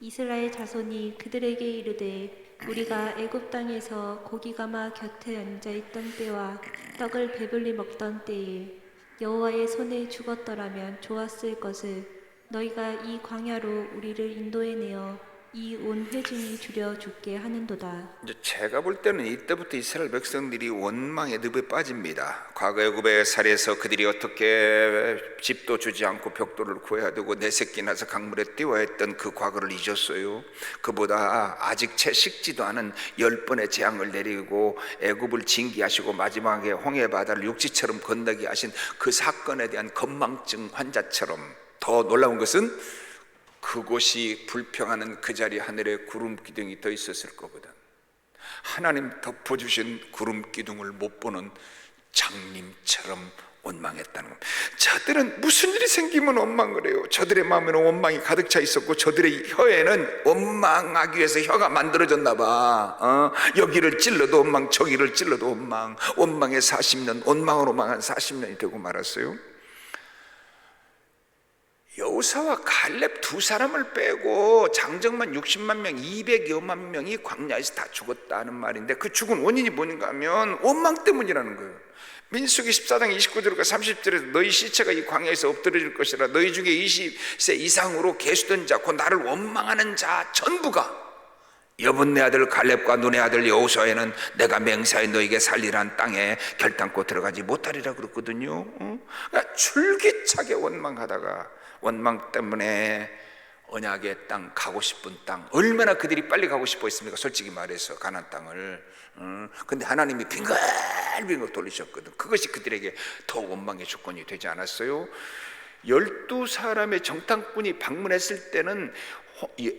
이스라엘 자손이 그들에게 이르되 우리가 애굽 땅에서 고기가마 곁에 앉아 있던 때와 떡을 배불리 먹던 때에 여호와의 손에 죽었더라면 좋았을 것을 너희가 이 광야로 우리를 인도해내어 이 온 회중이 줄여 죽게 하는도다. 제가 볼 때는 이때부터 이스라엘 백성들이 원망의 늪에 빠집니다. 과거 애굽의 살에서 그들이 어떻게 집도 주지 않고 벽돌을 구해야 되고 내 새끼 나서 강물에 띄워야 했던 그 과거를 잊었어요. 그보다 아직 채 식지도 않은 10번의 재앙을 내리고 애굽을 징계하시고 마지막에 홍해 바다를 육지처럼 건너게 하신 그 사건에 대한 건망증 환자처럼, 더 놀라운 것은 그곳이 불평하는 그 자리 하늘에 구름 기둥이 더 있었을 거거든. 하나님 덮어주신 구름 기둥을 못 보는 장님처럼 원망했다는 겁니다. 저들은 무슨 일이 생기면 원망을 해요. 저들의 마음에는 원망이 가득 차 있었고 저들의 혀에는 원망하기 위해서 혀가 만들어졌나 봐. 여기를 찔러도 원망, 저기를 찔러도 원망. 원망의 40년, 원망으로 망한 40년이 되고 말았어요. 여호사와 갈렙 두 사람을 빼고 장정만 60만 명, 200여만 명이 광야에서 다 죽었다는 말인데, 그 죽은 원인이 뭔가 하면 원망 때문이라는 거예요. 민수기 14장 29절과 30절에서 너희 시체가 이 광야에서 엎드려질 것이라. 너희 중에 20세 이상으로 계수된 자, 곧 나를 원망하는 자 전부가 여분네 아들 갈렙과 눈의 아들 여호수아에는 내가 맹세하여 너에게 살리란 땅에 결단코 들어가지 못하리라 그랬거든요. 그러니까 줄기차게 원망하다가 원망 때문에 언약의 땅, 가고 싶은 땅, 얼마나 그들이 빨리 가고 싶어 했습니까? 솔직히 말해서 가나안 땅을. 근데 하나님이 빙글빙글 돌리셨거든. 그것이 그들에게 더 원망의 조건이 되지 않았어요? 12사람의 정탐꾼이 방문했을 때는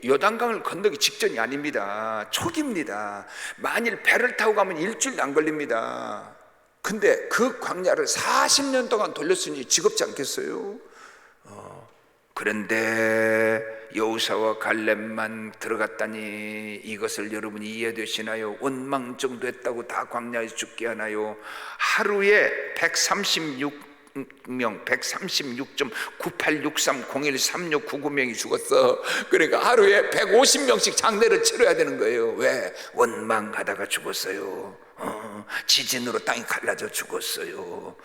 요단강을 건너기 직전이 아닙니다. 초기입니다. 만일 배를 타고 가면 일주일 안 걸립니다. 근데 그 광야를 40년 동안 돌렸으니 지겹지 않겠어요? 그런데 여호사와 갈렙만 들어갔다니 이것을 여러분이 이해되시나요? 원망 정도 했다고 다 광야에서 죽게 하나요? 하루에 136명, 136.9863013699명이 죽었어. 그러니까 하루에 150명씩 장례를 치러야 되는 거예요. 왜? 원망하다가 죽었어요. 지진으로 땅이 갈라져 죽었어요.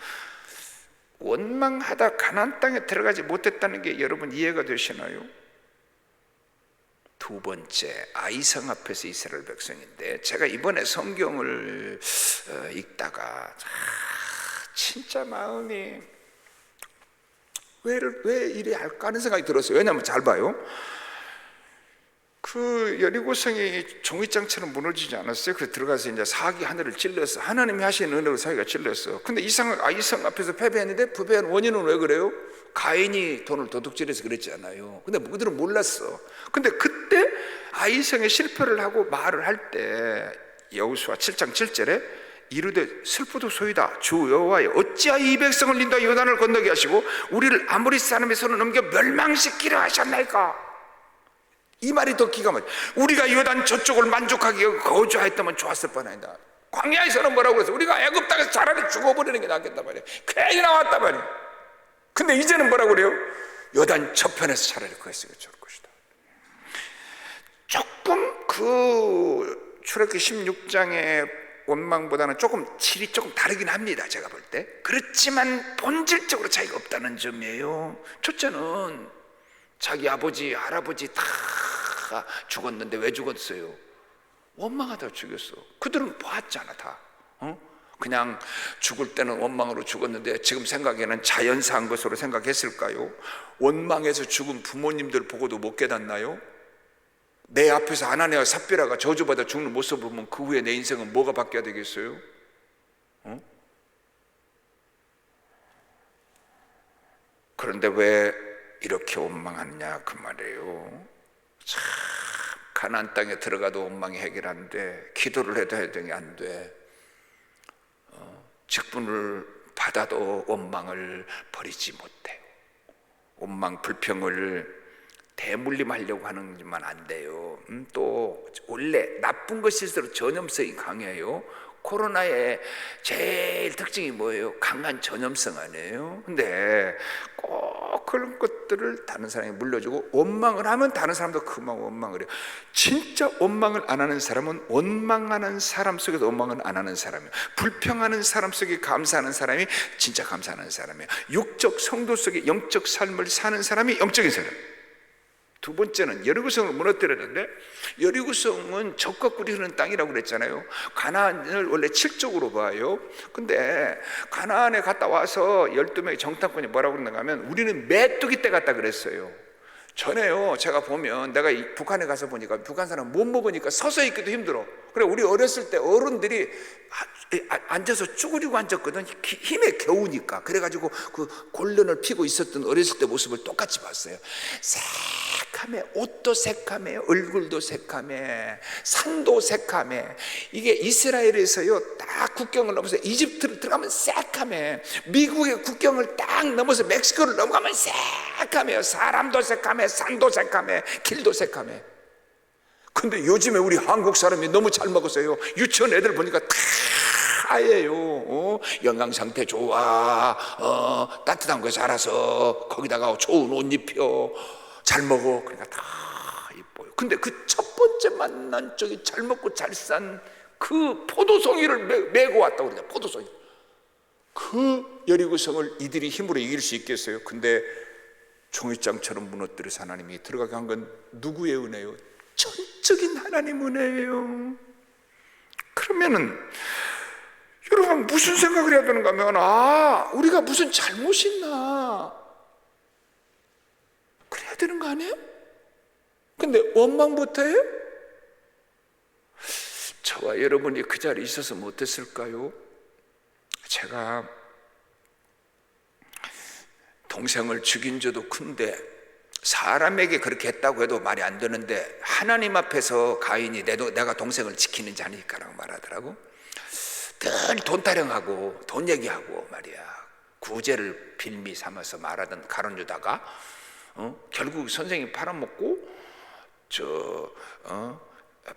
원망하다 가나안 땅에 들어가지 못했다는 게 여러분 이해가 되시나요? 두 번째, 아이성 앞에서 이스라엘 백성인데, 제가 이번에 성경을 읽다가 진짜 마음이 왜 이래 할까 하는 생각이 들었어요. 왜냐하면 잘 봐요. 그 여리고성이 종이장처럼 무너지지 않았어요? 그래서 들어가서 이제 사기 하늘을 찔렀어. 하나님이 하시는 은혜로 사기가 찔렀어. 근데 아이성 앞에서 패배했는데, 패배한 원인은 왜 그래요? 가인이 돈을 도둑질해서 그랬잖아요. 근데 그들은 몰랐어. 근데 그때 아이성의 실패를 하고 말을 할 때 여호수아 7장 7절에 이르되 슬프도소이다 주 여호와여 어찌하여 이 백성을 인도하여 요단을 건너게 하시고 우리를 아모리 사람의 손을 넘겨 멸망시키려 하셨나이까. 이 말이 더 기가 막혀. 우리가 요단 저쪽을 만족하게 거주하였다면 좋았을 뻔하다. 광야에서는 뭐라고 그랬어? 우리가 애굽 땅에서 차라리 죽어버리는 게 낫겠단 말이야. 괜히 나왔단 말이야. 근데 이제는 뭐라고 그래요? 요단 저편에서 차라리 그랬으면 좋을 것이다. 조금 그 출애굽기 16장의 원망보다는 조금 질이 조금 다르긴 합니다. 제가 볼 때. 그렇지만 본질적으로 차이가 없다는 점이에요. 첫째는 자기 아버지, 할아버지 다 죽었는데 왜 죽었어요? 원망하다 죽였어. 그들은 봤잖아 다. 그냥 죽을 때는 원망으로 죽었는데 지금 생각에는 자연사한 것으로 생각했을까요? 원망해서 죽은 부모님들 보고도 못 깨닫나요? 내 앞에서 아나니아와 삽비라가 저주받아 죽는 모습을 보면 그 후에 내 인생은 뭐가 바뀌어야 되겠어요? 그런데 왜 이렇게 원망하느냐 그 말이에요. 참 가나안 땅에 들어가도 원망이 해결 안 돼. 기도를 해도 해결이 안 돼. 직분을 받아도 원망을 버리지 못해요. 원망 불평을 대물림하려고 하는지만 안 돼요. 또 원래 나쁜 것일수록 전염성이 강해요. 코로나의 제일 특징이 뭐예요? 강한 전염성 아니에요? 근데 꼭 그런 것들을 다른 사람이 물려주고 원망을 하면 다른 사람도 그만 원망을 해요. 진짜 원망을 안 하는 사람은 원망하는 사람 속에서 원망을 안 하는 사람이에요. 불평하는 사람 속에 감사하는 사람이 진짜 감사하는 사람이에요. 육적 성도 속에 영적 삶을 사는 사람이 영적인 사람. 두 번째는 여리고성을 무너뜨렸는데, 여리고성은 적과 꿀이 흐르는 땅이라고 그랬잖아요. 가나안을 원래 7쪽으로 봐요. 근데 가나안에 갔다 와서 12명의 정탐꾼이 뭐라고 그러는가 하면 우리는 메뚜기 때 갔다 그랬어요. 전에요, 제가 보면 내가 북한에 가서 보니까 북한 사람 못 먹으니까 서서 있기도 힘들어. 그래, 우리 어렸을 때 어른들이 앉아서 쭈그리고 앉았거든. 힘에 겨우니까. 그래가지고 그 골련을 피고 있었던 어렸을 때 모습을 똑같이 봤어요. 새카매, 옷도 새카매, 얼굴도 새카매, 산도 새카매. 이게 이스라엘에서요, 딱 국경을 넘어서 이집트를 들어가면 새카매, 미국의 국경을 딱 넘어서 멕시코를 넘어가면 새카매요. 사람도 새카매, 산도 새카매, 길도 새카매. 근데 요즘에 우리 한국 사람이 너무 잘 먹었어요. 유치원 애들 보니까 다 하얘요. 영양 상태 좋아, 따뜻한 거 자라서 거기다가 좋은 옷 입혀, 잘 먹어. 그러니까 다 이뻐요. 근데 그 첫 번째 만난 쪽이 잘 먹고 잘 산 그 포도송이를 메고 왔다고 그러냐. 포도송이. 그 여리고성을 이들이 힘으로 이길 수 있겠어요? 근데 종이장처럼 무너뜨려서 하나님이 들어가게 한 건 누구의 은혜요? 전적인 하나님 은혜예요. 그러면은 여러분 무슨 생각을 해야 되는가 하면, 우리가 무슨 잘못이 있나 그래야 되는 거 아니에요? 근데 원망부터 해요? 저와 여러분이 그 자리에 있어서 못했을까요? 제가 동생을 죽인 죄도 큰데 사람에게 그렇게 했다고 해도 말이 안 되는데 하나님 앞에서 가인이 내가 동생을 지키는 자니까라고 말하더라고. 늘 돈 타령하고 돈 얘기하고 말이야, 구제를 빌미 삼아서 말하던 가룟 유다가 결국 선생님이 팔아먹고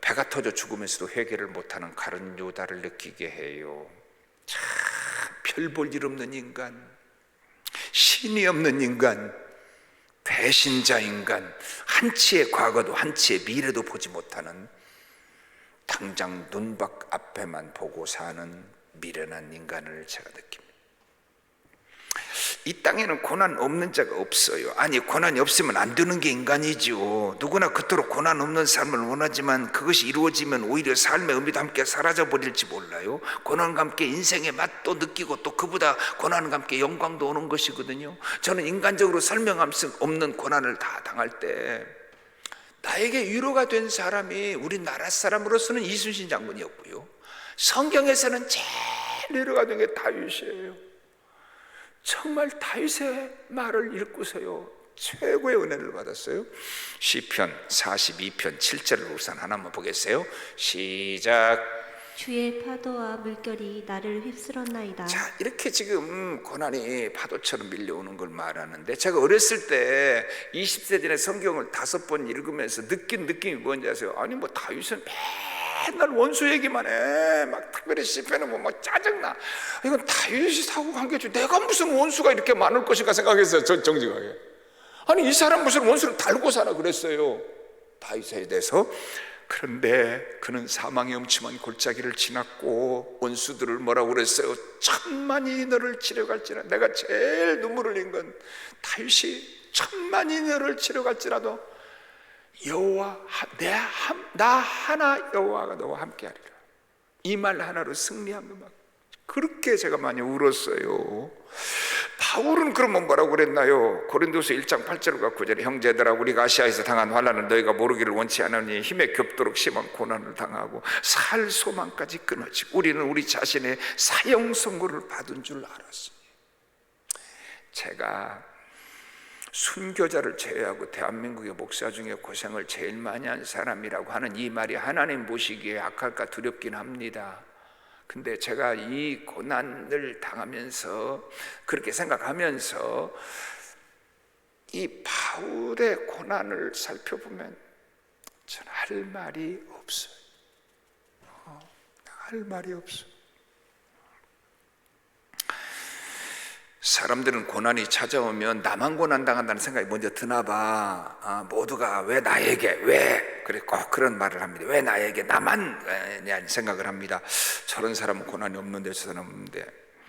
배가 터져 죽으면서도 회개를 못하는 가룟 유다를 느끼게 해요. 참 별 볼 일 없는 인간, 신이 없는 인간, 배신자 인간, 한치의 과거도 한치의 미래도 보지 못하는, 당장 눈밖 앞에만 보고 사는 미련한 인간을 제가 느낍니다. 이 땅에는 고난 없는 자가 없어요. 아니, 고난이 없으면 안 되는 게 인간이죠. 누구나 그토록 고난 없는 삶을 원하지만 그것이 이루어지면 오히려 삶의 의미도 함께 사라져 버릴지 몰라요. 고난과 함께 인생의 맛도 느끼고 또 그보다 고난과 함께 영광도 오는 것이거든요. 저는 인간적으로 설명할 수 없는 고난을 다 당할 때 나에게 위로가 된 사람이 우리나라 사람으로서는 이순신 장군이었고요, 성경에서는 제일 위로가 된 게 다윗이에요. 정말 다윗의 말을 읽고서요 최고의 은혜를 받았어요. 시편 42편 7절을 우선 하나만 보겠어요. 시작. 주의 파도와 물결이 나를 휩쓸었나이다. 자, 이렇게 지금 고난이 파도처럼 밀려오는 걸 말하는데, 제가 어렸을 때 20세 전에 성경을 5번 읽으면서 느낀 느낌이 뭔지 아세요? 아니 뭐 다윗은 맨날 원수 얘기만 해. 막 특별히 시편은 뭐 짜증나. 이건 다윗이 사고 간 게지 내가 무슨 원수가 이렇게 많을 것인가 생각했어요. 정직하게. 아니 이 사람 무슨 원수를 달고 살아 그랬어요, 다윗에 대해서. 그런데 그는 사망의 음침한 골짜기를 지났고 원수들을 뭐라고 그랬어요? 천만이 너를 치려갈지라도. 내가 제일 눈물 흘린 건 다윗이 천만이 너를 치려갈지라도 여호와 나 하나 여호와가 너와 함께하리라, 이 말 하나로 승리하며 막 그렇게 제가 많이 울었어요. 바울은 그러면 뭐라고 그랬나요? 고린도서 1장 8절과 9절에 형제들아, 우리가 아시아에서 당한 환난은 너희가 모르기를 원치 않으니 힘에 겹도록 심한 고난을 당하고 살 소망까지 끊어지고 우리는 우리 자신의 사형 선고를 받은 줄 알았으니. 제가 순교자를 제외하고 대한민국의 목사 중에 고생을 제일 많이 한 사람이라고 하는 이 말이 하나님 보시기에 악할까 두렵긴 합니다. 근데 제가 이 고난을 당하면서 그렇게 생각하면서 이 바울의 고난을 살펴보면 저는 할 말이 없어요. 할 말이 없어요. 사람들은 고난이 찾아오면 나만 고난 당한다는 생각이 먼저 드나 봐. 모두가 왜 나에게, 왜? 그래, 꼭 그런 말을 합니다. 왜 나에게, 나만 생각을 합니다. 저런 사람은 고난이 없는데 저 사람은 없는데.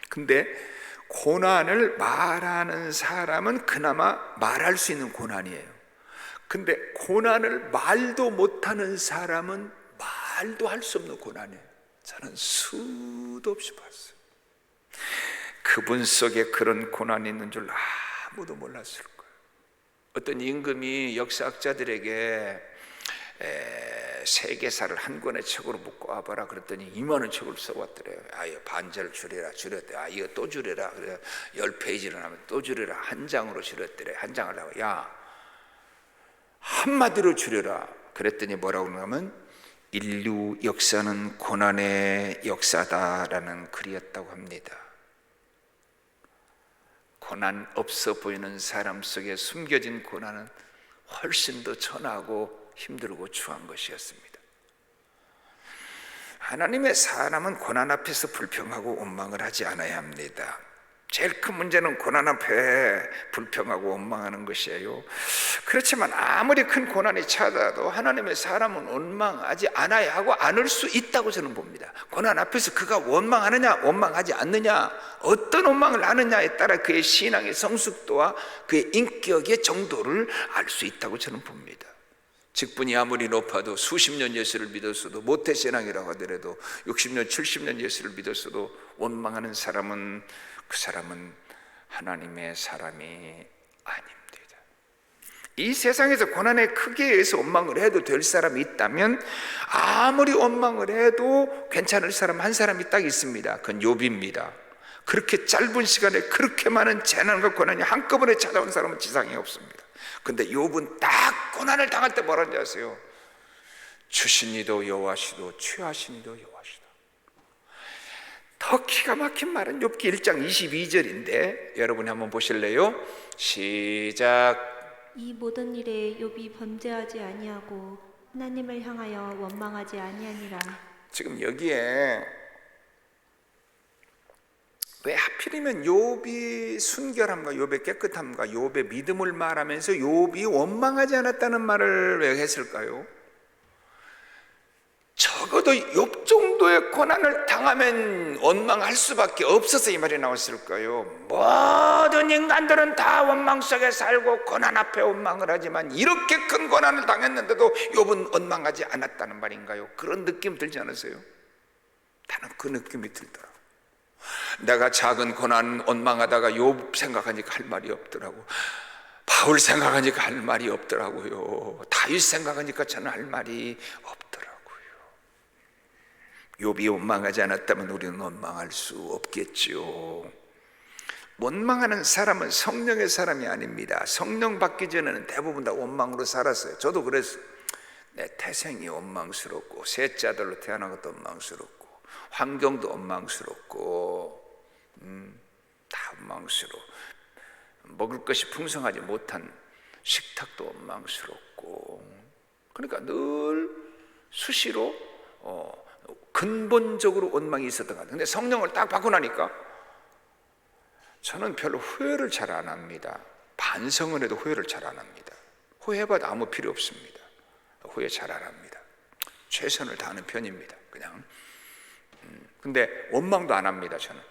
근데 고난을 말하는 사람은 그나마 말할 수 있는 고난이에요. 근데 고난을 말도 못하는 사람은 말도 할 수 없는 고난이에요. 저는 수도 없이 봤어요. 그분 속에 그런 고난이 있는 줄 아무도 몰랐을 거예요. 어떤 임금이 역사학자들에게 세계사를 한 권의 책으로 묶어 와봐라 그랬더니 2만 원 책을 써왔더래요. 이거 반절 줄여라, 줄였대. 이거 또 줄여라. 그래 10페이지를 하면 또 줄여라. 한 장으로 줄였더래. 한 장을 하고 한마디로 줄여라. 그랬더니 뭐라고 그러냐면 인류 역사는 고난의 역사다라는 글이었다고 합니다. 고난 없어 보이는 사람 속에 숨겨진 고난은 훨씬 더 천하고 힘들고 추한 것이었습니다. 하나님의 사람은 고난 앞에서 불평하고 원망을 하지 않아야 합니다. 제일 큰 문제는 고난 앞에 불평하고 원망하는 것이에요. 그렇지만 아무리 큰 고난이 찾아도 하나님의 사람은 원망하지 않아야 하고 않을 수 있다고 저는 봅니다. 고난 앞에서 그가 원망하느냐 원망하지 않느냐, 어떤 원망을 하느냐에 따라 그의 신앙의 성숙도와 그의 인격의 정도를 알 수 있다고 저는 봅니다. 직분이 아무리 높아도 수십 년 예수를 믿었어도 모태신앙이라고 하더라도 60년 70년 예수를 믿었어도 원망하는 사람은 그 사람은 하나님의 사람이 아닙니다. 이 세상에서 고난에 크게 의해서 원망을 해도 될 사람이 있다면 아무리 원망을 해도 괜찮을 사람 한 사람이 딱 있습니다. 그건 욥입니다. 그렇게 짧은 시간에 그렇게 많은 재난과 고난이 한꺼번에 찾아온 사람은 지상에 없습니다. 근데 욥은 딱 고난을 당할 때 뭐라는지 아세요? 주시니도 여호와시도 취하시니도 여호와시도. 더 기가 막힌 말은 욥기 1장 22절인데 여러분이 한번 보실래요? 시작. 이 모든 일에 욥이 범죄하지 아니하고 하나님을 향하여 원망하지 아니하니라. 지금 여기에 왜 하필이면 욥이 순결함과 욥의 깨끗함과 욥의 믿음을 말하면서 욥이 원망하지 않았다는 말을 왜 했을까요? 적어도 욥 정도의 고난을 당하면 원망할 수밖에 없어서 이 말이 나왔을까요? 모든 인간들은 다 원망 속에 살고 고난 앞에 원망을 하지만 이렇게 큰 고난을 당했는데도 욥은 원망하지 않았다는 말인가요? 그런 느낌 들지 않으세요? 나는 그 느낌이 들더라고요. 내가 작은 고난 원망하다가 욥 생각하니까 할 말이 없더라고. 바울 생각하니까 할 말이 없더라고요. 다윗 생각하니까 저는 할 말이 없더라고요. 욥이 원망하지 않았다면 우리는 원망할 수 없겠지요. 원망하는 사람은 성령의 사람이 아닙니다. 성령 받기 전에는 대부분 다 원망으로 살았어요. 저도 그랬어요. 내 태생이 원망스럽고 셋째 아들로 태어난 것도 원망스럽고 환경도 원망스럽고 다 원망스러워. 먹을 것이 풍성하지 못한 식탁도 원망스럽고, 그러니까 늘 수시로 근본적으로 원망이 있었던 것 같아요. 근데 성령을 딱 받고 나니까 저는 별로 후회를 잘 안 합니다. 반성을 해도 후회를 잘 안 합니다. 후회해봐도 아무 필요 없습니다. 후회 잘 안 합니다. 최선을 다하는 편입니다. 그냥. 근데 원망도 안 합니다. 저는.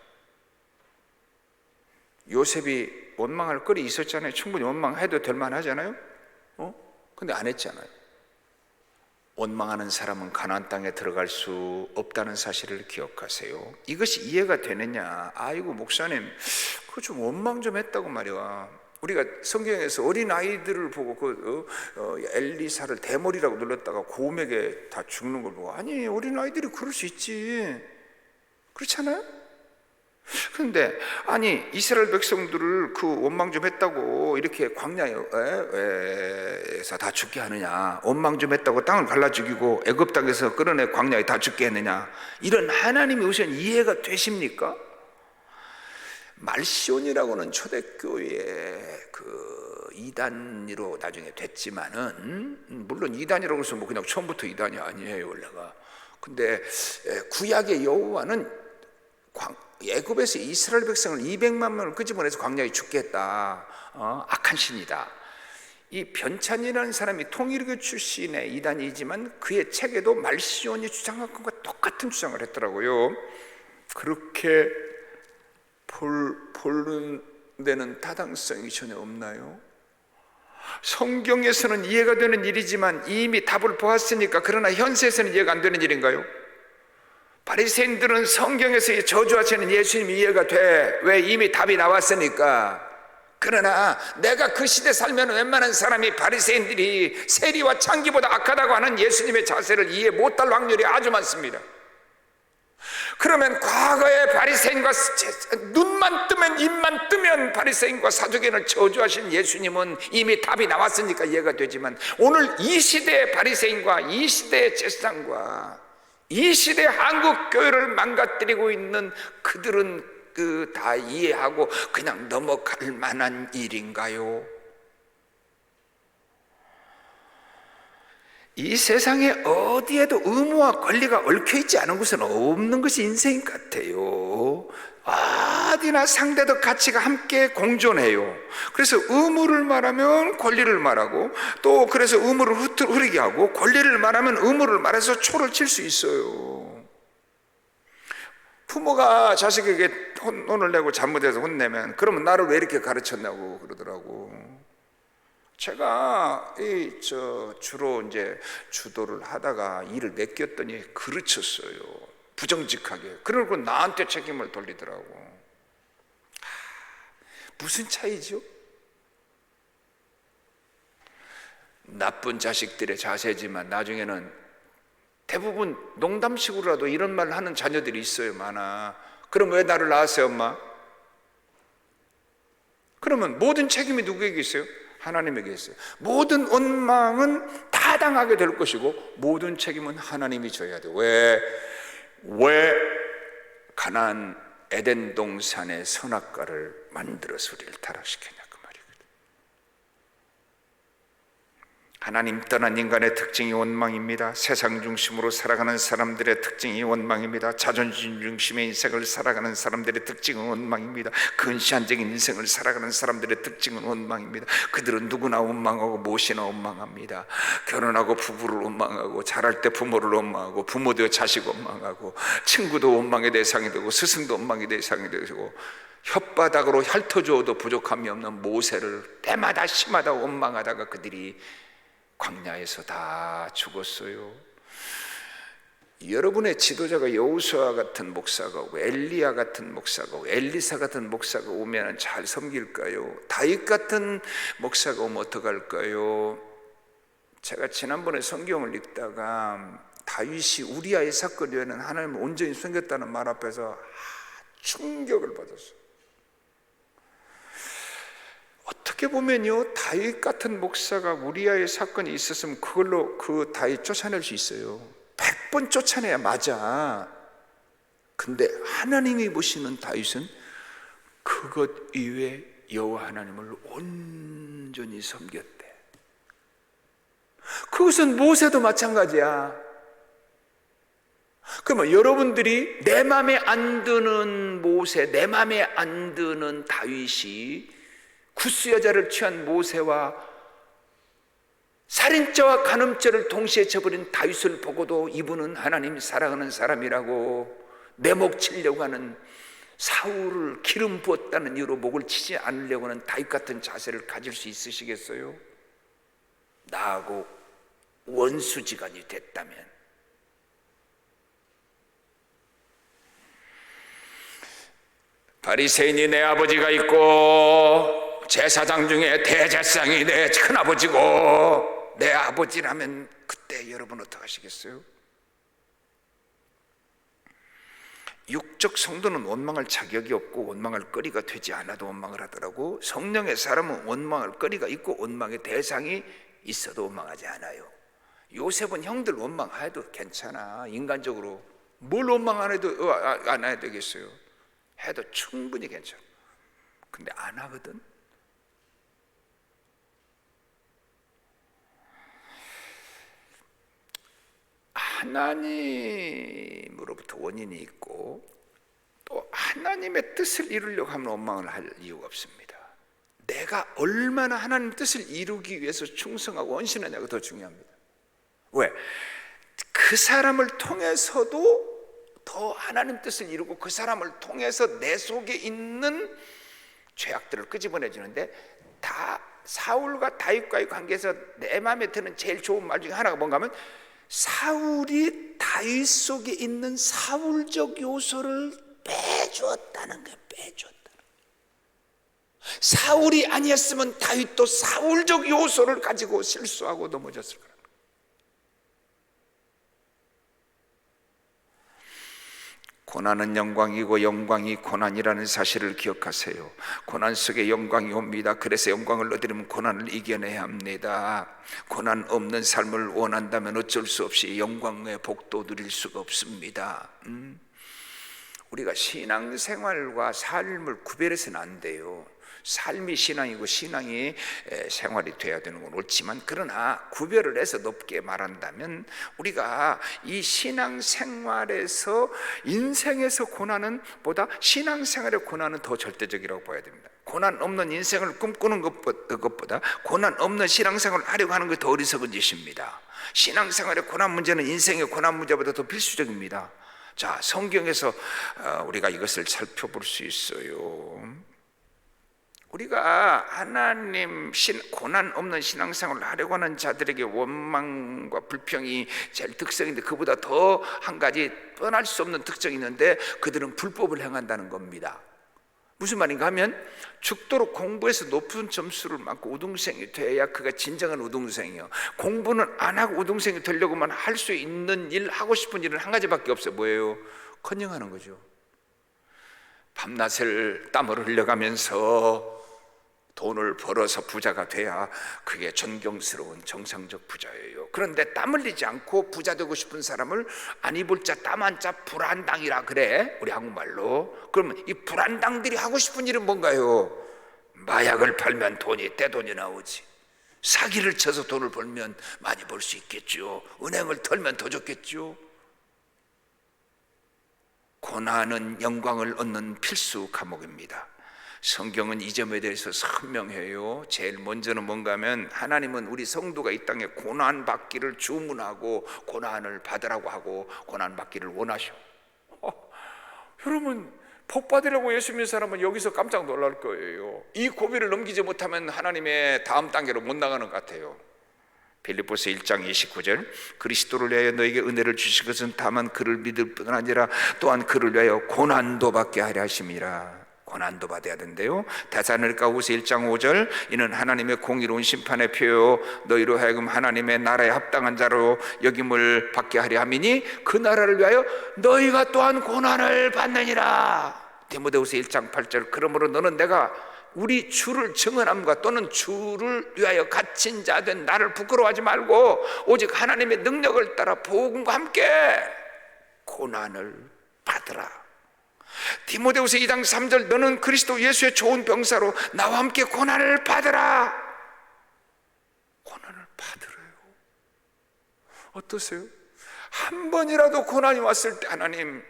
요셉이 원망할 거리 있었잖아요. 충분히 원망해도 될 만하잖아요. 근데 안 했잖아요. 원망하는 사람은 가나안 땅에 들어갈 수 없다는 사실을 기억하세요. 이것이 이해가 되느냐? 아이고 목사님, 그거 좀 원망 좀 했다고 말이야. 우리가 성경에서 어린 아이들을 보고 엘리사를 대머리라고 눌렀다가 고음에게 다 죽는 걸 보고, 아니 어린 아이들이 그럴 수 있지. 그렇잖아요? 그런데 아니 이스라엘 백성들을 그 원망 좀 했다고 이렇게 광야에서 다 죽게 하느냐, 원망 좀 했다고 땅을 갈라 죽이고 애굽 땅에서 끌어내 광야에 다 죽게 했느냐, 이런 하나님의 우선 이해가 되십니까? 말시온이라고는 초대교회의 그 이단으로 나중에 됐지만은, 물론 이단이라고 해서 뭐 그냥 처음부터 이단이 아니에요 원래가. 근데 구약의 여호와는 애굽에서 이스라엘 백성을 200만 명을 끄집어내서 광야에 죽게 했다. 악한 신이다. 이 변찬이라는 사람이 통일교 출신의 이단이지만 그의 책에도 말시온이 주장한 것과 똑같은 주장을 했더라고요. 그렇게 보는 데는 타당성이 전혀 없나요? 성경에서는 이해가 되는 일이지만 이미 답을 보았으니까, 그러나 현세에서는 이해가 안 되는 일인가요? 바리새인들은 성경에서 저주하시는 예수님이 이해가 돼. 왜? 이미 답이 나왔으니까. 그러나 내가 그 시대 살면 웬만한 사람이 바리새인들이 세리와 창기보다 악하다고 하는 예수님의 자세를 이해 못할 확률이 아주 많습니다. 그러면 과거의 바리새인과 눈만 뜨면 입만 뜨면 바리새인과 사두개인을 저주하신 예수님은 이미 답이 나왔으니까 이해가 되지만, 오늘 이 시대의 바리새인과 이 시대의 제사장과 이 시대의 한국 교회를 망가뜨리고 있는 그들은 다 이해하고 그냥 넘어갈 만한 일인가요? 이 세상에 어디에도 의무와 권리가 얽혀있지 않은 곳은 없는 것이 인생 같아요. 어디나 상대적 가치가 함께 공존해요. 그래서 의무를 말하면 권리를 말하고, 또 그래서 의무를 흐리게 하고, 권리를 말하면 의무를 말해서 초를 칠 수 있어요. 부모가 자식에게 혼을 내고 잘못해서 혼내면, 그러면 나를 왜 이렇게 가르쳤냐고 그러더라고. 제가 주로 이제 주도를 하다가 일을 맡겼더니 그르쳤어요. 부정직하게. 그러고 나한테 책임을 돌리더라고. 무슨 차이죠? 나쁜 자식들의 자세지만 나중에는 대부분 농담식으로라도 이런 말을 하는 자녀들이 있어요. 많아. 그럼 왜 나를 낳았어요, 엄마? 그러면 모든 책임이 누구에게 있어요? 하나님에게 있어요. 모든 원망은 다 당하게 될 것이고 모든 책임은 하나님이 져야 돼요. 왜 가나안 에덴 동산의 선악과를 만들어서 우리를 타락시켰냐 그 말이거든. 하나님 떠난 인간의 특징이 원망입니다. 세상 중심으로 살아가는 사람들의 특징이 원망입니다. 자존심 중심의 인생을 살아가는 사람들의 특징은 원망입니다. 근시안적인 인생을 살아가는 사람들의 특징은 원망입니다. 그들은 누구나 원망하고 무엇이나 원망합니다. 결혼하고 부부를 원망하고, 자랄 때 부모를 원망하고, 부모 되어 자식 원망하고, 친구도 원망의 대상이 되고, 스승도 원망의 대상이 되고, 혓바닥으로 핥아주어도 부족함이 없는 모세를 때마다 심하다 원망하다가 그들이 광야에서 다 죽었어요. 여러분의 지도자가 여호수아 같은 목사가 오고, 엘리야 같은 목사가 오고, 엘리사 같은 목사가 오면 잘 섬길까요? 다윗 같은 목사가 오면 어떡할까요? 제가 지난번에 성경을 읽다가 다윗이 우리아의 사건이라는 하나님을 온전히 섬겼다는 말 앞에서 충격을 받았어요. 어떻게 보면요, 다윗 같은 목사가 우리아의 사건이 있었으면 그걸로 그 다윗 쫓아낼 수 있어요. 100번 쫓아내야 맞아. 근데 하나님이 보시는 다윗은 그것 이외에 여호와 하나님을 온전히 섬겼대. 그것은 모세도 마찬가지야. 그러면 여러분들이 내 맘에 안 드는 모세, 내 맘에 안 드는 다윗이 구스 여자를 취한 모세와 살인죄와 간음죄를 동시에 저버린 다윗을 보고도 이분은 하나님 사랑하는 사람이라고 내 목 치려고 하는, 사울을 기름 부었다는 이유로 목을 치지 않으려고 하는 다윗 같은 자세를 가질 수 있으시겠어요? 나하고 원수지간이 됐다면. 바리새인이 내 아버지가 있고 제사장 중에 대제사장이 내 큰아버지고 내 아버지라면 그때 여러분 어떡하시겠어요? 육적 성도는 원망할 자격이 없고 원망할 거리가 되지 않아도 원망을 하더라고. 성령의 사람은 원망할 거리가 있고 원망의 대상이 있어도 원망하지 않아요. 요셉은 형들 원망해도 괜찮아. 인간적으로 뭘 원망 안 해야 되겠어요? 해도 충분히 괜찮아. 근데 안 하거든. 하나님으로부터 원인이 있고 또 하나님의 뜻을 이루려고 하면 원망을 할 이유가 없습니다. 내가 얼마나 하나님 뜻을 이루기 위해서 충성하고 헌신하냐가 더 중요합니다. 왜? 그 사람을 통해서도 더 하나님 뜻을 이루고 그 사람을 통해서 내 속에 있는 죄악들을 끄집어내주는데, 다 사울과 다윗과의 관계에서 내 마음에 드는 제일 좋은 말 중에 하나가 뭔가 하면 사울이 다윗 속에 있는 사울적 요소를 빼주었다는 거예요. 빼주었다. 사울이 아니었으면 다윗도 사울적 요소를 가지고 실수하고 넘어졌을 거예요. 고난은 영광이고 영광이 고난이라는 사실을 기억하세요. 고난 속에 영광이 옵니다. 그래서 영광을 얻으려면 고난을 이겨내야 합니다. 고난 없는 삶을 원한다면 어쩔 수 없이 영광의 복도 누릴 수가 없습니다. 우리가 신앙생활과 삶을 구별해서는 안 돼요. 삶이 신앙이고 신앙이 생활이 돼야 되는 건 옳지만, 그러나 구별을 해서 높게 말한다면 우리가 이 신앙생활에서 인생에서 고난은 보다 신앙생활의 고난은 더 절대적이라고 봐야 됩니다. 고난 없는 인생을 꿈꾸는 것보다 고난 없는 신앙생활을 하려고 하는 것이 더 어리석은 짓입니다. 신앙생활의 고난 문제는 인생의 고난 문제보다 더 필수적입니다. 자, 성경에서 우리가 이것을 살펴볼 수 있어요. 우리가 하나님 고난 없는 신앙생활을 하려고 하는 자들에게 원망과 불평이 제일 특성인데, 그보다 더 한 가지 뻔할 수 없는 특징이 있는데, 그들은 불법을 행한다는 겁니다. 무슨 말인가 하면, 죽도록 공부해서 높은 점수를 맞고 우등생이 돼야 그가 진정한 우등생이에요. 공부는 안 하고 우등생이 되려고만 할 수 있는 일, 하고 싶은 일은 한 가지밖에 없어요. 뭐예요? 컨닝하는 거죠. 밤낮을 땀을 흘려가면서 돈을 벌어서 부자가 돼야 그게 존경스러운 정상적 부자예요. 그런데 땀 흘리지 않고 부자 되고 싶은 사람을 안 입을 자 땀 한 자 불안당이라 그래, 우리 한국말로. 그러면 이 불안당들이 하고 싶은 일은 뭔가요? 마약을 팔면 돈이 떼돈이 나오지, 사기를 쳐서 돈을 벌면 많이 벌 수 있겠죠, 은행을 털면 더 좋겠죠. 고난은 영광을 얻는 필수 과목입니다. 성경은 이 점에 대해서 선명해요. 제일 먼저는 뭔가 하면, 하나님은 우리 성도가 이 땅에 고난 받기를 주문하고 고난을 받으라고 하고 고난 받기를 원하셔. 여러분, 복 받으려고 예수 믿는 사람은 여기서 깜짝 놀랄 거예요. 이 고비를 넘기지 못하면 하나님의 다음 단계로 못 나가는 것 같아요. 빌립보서 1장 29절, 그리스도를 위하여 너에게 은혜를 주신 것은 다만 그를 믿을 뿐 아니라 또한 그를 위하여 고난도 받게 하려 하심이라. 고난도 받아야 된대요. 데살로니가후서 1장 5절, 이는 하나님의 공의로운 심판의 표요 너희로 하여금 하나님의 나라에 합당한 자로 여김을 받게 하려 함이니 그 나라를 위하여 너희가 또한 고난을 받느니라. 디모데후서 1장 8절, 그러므로 너는 내가 우리 주를 증언함과 또는 주를 위하여 갇힌 자 된 나를 부끄러워하지 말고 오직 하나님의 능력을 따라 복음과 함께 고난을 받으라. 디모데후서 2장 3절, 너는 그리스도 예수의 좋은 병사로 나와 함께 고난을 받으라. 고난을 받으래요. 어떠세요? 한 번이라도 고난이 왔을 때 하나님,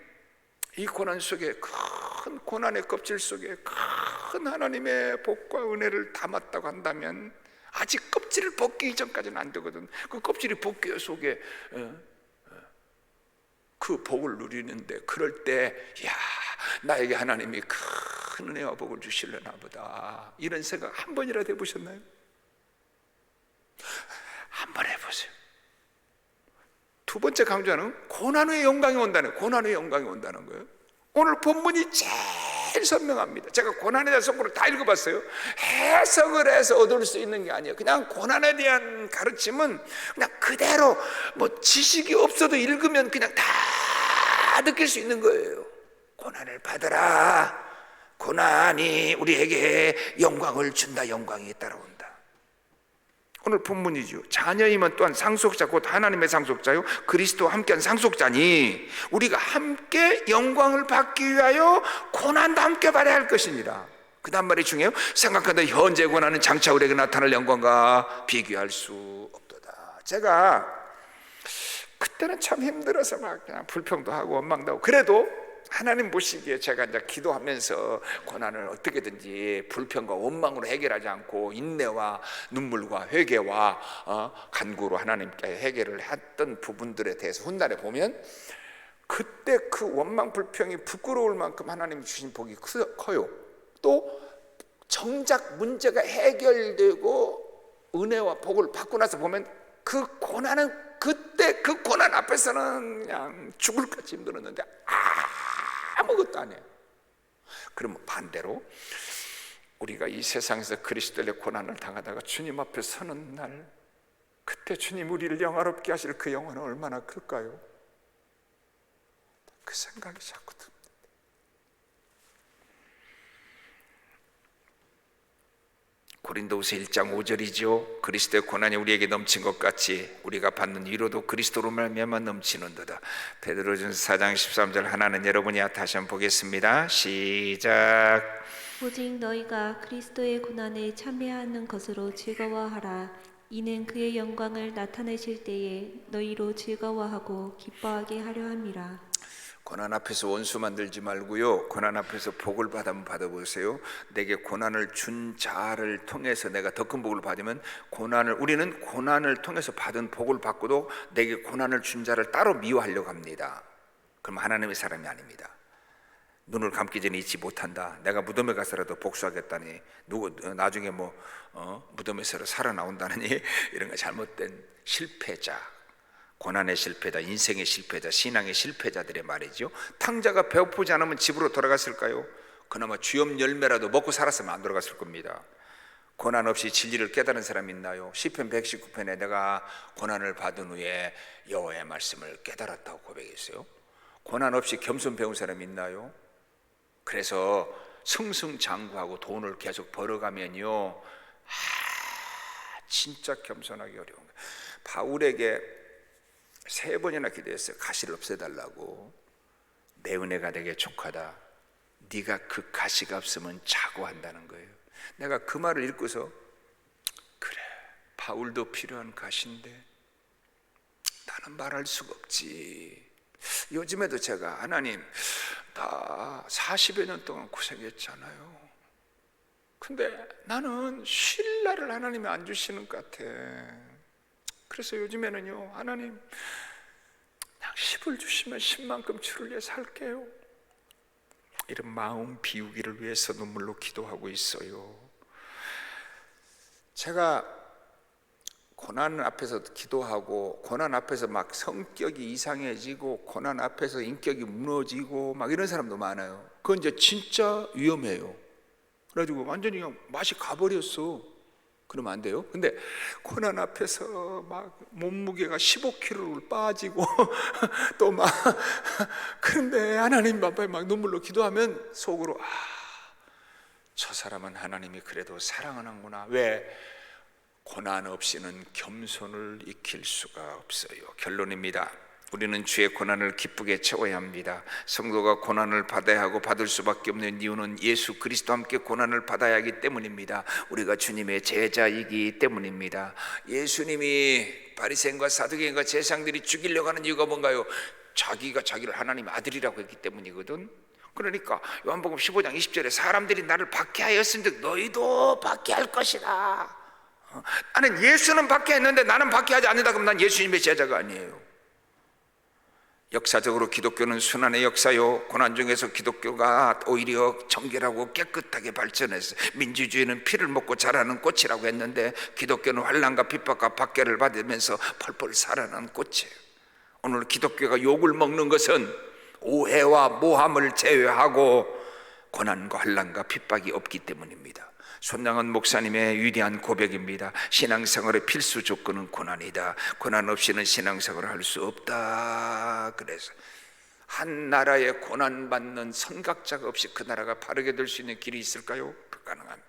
이 고난 속에, 큰 고난의 껍질 속에 큰 하나님의 복과 은혜를 담았다고 한다면, 아직 껍질을 벗기기 전까지는 안 되거든. 그 껍질이 벗겨요. 속에 그 복을 누리는데, 그럴 때 야, 나에게 하나님이 큰 은혜와 복을 주시려나 보다, 이런 생각 한 번이라도 해보셨나요? 한번 해보세요. 두 번째 강조하는 고난 후에 영광이 온다는, 고난 후에 영광이 온다는 거예요. 오늘 본문이 제일 선명합니다. 제가 고난에 대한 성구를 다 읽어봤어요. 해석을 해서 얻을 수 있는 게 아니에요. 그냥 고난에 대한 가르침은 그냥 그대로, 뭐 지식이 없어도 읽으면 그냥 다 느낄 수 있는 거예요. 고난을 받으라. 고난이 우리에게 영광을 준다. 영광이 따라온다. 오늘 본문이죠. 자녀이면 또한 상속자, 곧 하나님의 상속자요 그리스도와 함께한 상속자니 우리가 함께 영광을 받기 위하여 고난도 함께 받아야 할 것이니라. 그 다음 말이 중요해요. 생각하다 현재 고난은 장차 우리에게 나타날 영광과 비교할 수 없도다. 제가 그때는 참 힘들어서 막 그냥 불평도 하고 원망도 하고, 그래도 하나님 보시기에 제가 이제 기도하면서 고난을 어떻게든지 불평과 원망으로 해결하지 않고 인내와 눈물과 회개와 간구로 하나님께 해결을 했던 부분들에 대해서 훗날에 보면, 그때 그 원망 불평이 부끄러울 만큼 하나님이 주신 복이 커요. 또 정작 문제가 해결되고 은혜와 복을 받고 나서 보면 그 고난은, 그때 그 고난 앞에서는 그냥 죽을 것 같이 힘들었는데 아무것도 안 해요. 그러면 반대로 우리가 이 세상에서 그리스도의 고난을 당하다가 주님 앞에 서는 날, 그때 주님 우리를 영화롭게 하실 그 영화는 얼마나 클까요? 그 생각이 자꾸 듭니다. 고린도후서 1장 5절이죠. 그리스도의 고난이 우리에게 넘친 것 같이 우리가 받는 위로도 그리스도로 말미암아 넘치는도다. 베드로전서 4장 13절 하나는 여러분이 다시 한번 보겠습니다. 시작. 오직 너희가 그리스도의 고난에 참여하는 것으로 즐거워하라. 이는 그의 영광을 나타내실 때에 너희로 즐거워하고 기뻐하게 하려 함이라. 고난 앞에서 원수 만들지 말고요, 고난 앞에서 복을 받으면 받아보세요. 내게 고난을 준 자를 통해서 내가 더 큰 복을 받으면 우리는 고난을 통해서 받은 복을 받고도 내게 고난을 준 자를 따로 미워하려고 합니다. 그럼 하나님의 사람이 아닙니다. 눈을 감기 전에 잊지 못한다. 내가 무덤에 가서라도 복수하겠다니, 나중에 무덤에서 살아나온다느니 이런 거 잘못된 실패자, 고난의 실패자, 인생의 실패자, 신앙의 실패자들의 말이죠. 탕자가 배고프지 않으면 집으로 돌아갔을까요? 그나마 주염 열매라도 먹고 살았으면 안 돌아갔을 겁니다. 고난 없이 진리를 깨달은 사람 있나요? 시편 119편에 내가 고난을 받은 후에 여호와의 말씀을 깨달았다고 고백했어요. 고난 없이 겸손 배운 사람 있나요? 그래서 승승장구하고 돈을 계속 벌어가면요, 진짜 겸손하기 어려운 거예요. 바울에게 3번이나 기도했어요. 가시를 없애달라고. 내 은혜가 내게 족하다. 네가 그 가시가 없으면 자고 한다는 거예요. 내가 그 말을 읽고서 그래, 바울도 필요한 가시인데 나는 말할 수가 없지. 요즘에도 제가 하나님, 나 40여 년 동안 고생했잖아요. 근데 나는 쉴 날을 하나님이 안 주시는 것 같아. 그래서 요즘에는요, 하나님 그냥 10을 주시면 10만큼 주를 위해 살게요. 이런 마음 비우기를 위해서 눈물로 기도하고 있어요. 제가 고난 앞에서 기도하고, 고난 앞에서 막 성격이 이상해지고, 고난 앞에서 인격이 무너지고 막 이런 사람도 많아요. 그건 이제 진짜 위험해요. 그래가지고 완전히 그냥 맛이 가버렸어. 그러면 안 돼요. 근데 고난 앞에서 막 몸무게가 15kg를 빠지고 또 막 그런데 하나님 앞에 막 눈물로 기도하면 속으로 저 사람은 하나님이 그래도 사랑하는구나. 왜? 고난 없이는 겸손을 익힐 수가 없어요. 결론입니다. 우리는 주의 고난을 기쁘게 채워야 합니다. 성도가 고난을 받아야 하고 받을 수밖에 없는 이유는 예수 그리스도와 함께 고난을 받아야 하기 때문입니다. 우리가 주님의 제자이기 때문입니다. 예수님이 바리새인과 사두개인과 제사장들이 죽이려고 하는 이유가 뭔가요? 자기가 자기를 하나님의 아들이라고 했기 때문이거든. 그러니까 요한복음 15장 20절에 사람들이 나를 박해하였은즉 너희도 박해할 것이다. 나는 예수는 박해했는데 나는 박해하지 않는다. 그럼 난 예수님의 제자가 아니에요. 역사적으로 기독교는 순환의 역사요, 고난 중에서 기독교가 오히려 정결하고 깨끗하게 발전해서 민주주의는 피를 먹고 자라는 꽃이라고 했는데 기독교는 환난과 핍박과 박해를 받으면서 펄펄 살아난 꽃이에요. 오늘 기독교가 욕을 먹는 것은 오해와 모함을 제외하고 고난과 환난과 핍박이 없기 때문입니다. 손양원 목사님의 위대한 고백입니다. 신앙생활의 필수 조건은 고난이다. 고난 없이는 신앙생활을 할 수 없다. 그래서 한 나라에 고난받는 선각자가 없이 그 나라가 바르게 될 수 있는 길이 있을까요? 불가능합니다.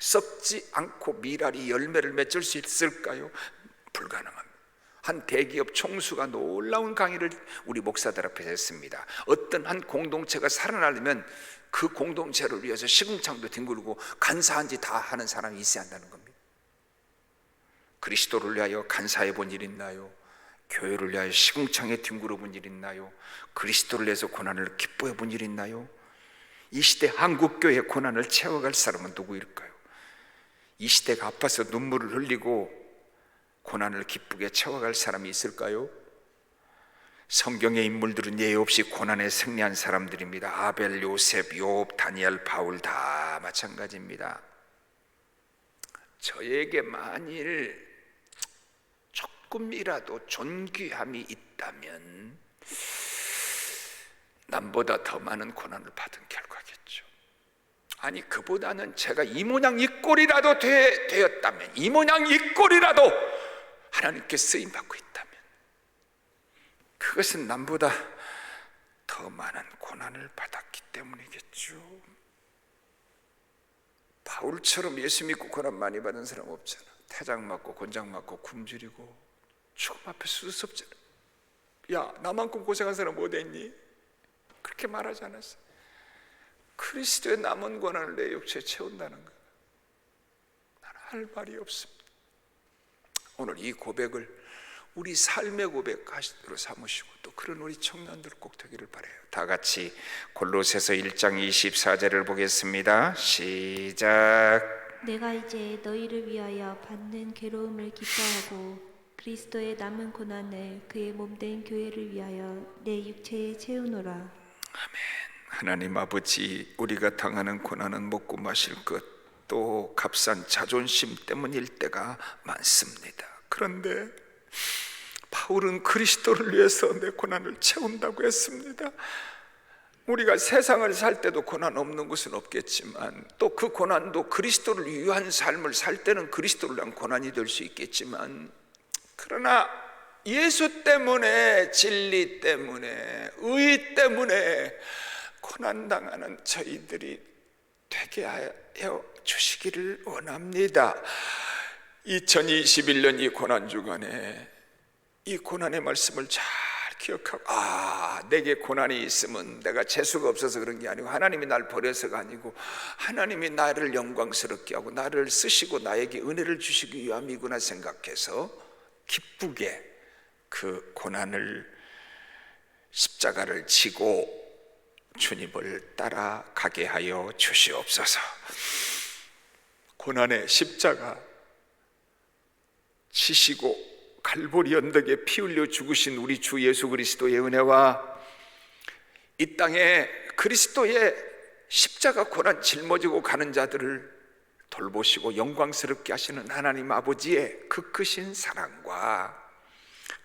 썩지 않고 미랄이 열매를 맺을 수 있을까요? 불가능합니다. 한 대기업 총수가 놀라운 강의를 우리 목사들 앞에서 했습니다. 어떤 한 공동체가 살아나려면 그 공동체를 위해서 시궁창도 뒹굴고 간사한지 다 하는 사람이 있어야 한다는 겁니다. 그리스도를 위하여 간사해 본 일 있나요? 교회를 위하여 시궁창에 뒹굴어 본 일 있나요? 그리스도를 위해서 고난을 기뻐해 본 일 있나요? 이 시대 한국교회의 고난을 채워갈 사람은 누구일까요? 이 시대가 아파서 눈물을 흘리고 고난을 기쁘게 채워갈 사람이 있을까요? 성경의 인물들은 예외 없이 고난에 승리한 사람들입니다. 아벨, 요셉, 욥, 다니엘, 바울 다 마찬가지입니다. 저에게 만일 조금이라도 존귀함이 있다면 남보다 더 많은 고난을 받은 결과겠죠. 아니 그보다는 제가 이 모양 이 꼴이라도 되었다면, 이 모양 이 꼴이라도 하나님께 쓰임받고 있다면, 그것은 남보다 더 많은 고난을 받았기 때문이겠죠. 바울처럼 예수 믿고 고난 많이 받은 사람 없잖아. 태장 맞고 곤장 맞고 굶주리고 죽음 앞에 수습잖아. 야, 나만큼 고생한 사람 어디 있니? 그렇게 말하지 않았어. 그리스도의 남은 고난을 내 육체에 채운다는 거, 나는 할 말이 없습니다. 오늘 이 고백을 우리 삶의 고백으로 삼으시고 또 그런 우리 청년들 꼭 되기를 바라요. 다 같이 골로새서 1장 24절을 보겠습니다. 시작. 내가 이제 너희를 위하여 받는 괴로움을 기뻐하고 그리스도의 남은 고난을 그의 몸된 교회를 위하여 내 육체에 채우노라. 하나님 아버지, 우리가 당하는 고난은 먹고 마실 것, 또 값싼 자존심 때문일 때가 많습니다. 그런데 바울은 그리스도를 위해서 내 고난을 채운다고 했습니다. 우리가 세상을 살 때도 고난 없는 것은 없겠지만, 또 그 고난도 그리스도를 위한 삶을 살 때는 그리스도를 위한 고난이 될 수 있겠지만, 그러나 예수 때문에, 진리 때문에, 의 때문에 고난당하는 저희들이 되게 하여 주시기를 원합니다. 2021년 이 고난 주간에 이 고난의 말씀을 잘 기억하고, 내게 고난이 있으면 내가 재수가 없어서 그런 게 아니고 하나님이 날 버려서가 아니고 하나님이 나를 영광스럽게 하고 나를 쓰시고 나에게 은혜를 주시기 위함이구나 생각해서 기쁘게 그 고난을, 십자가를 지고 주님을 따라가게 하여 주시옵소서. 고난의 십자가 지시고 갈보리 언덕에 피 흘려 죽으신 우리 주 예수 그리스도의 은혜와 이 땅에 그리스도의 십자가 고난 짊어지고 가는 자들을 돌보시고 영광스럽게 하시는 하나님 아버지의 그 크신 사랑과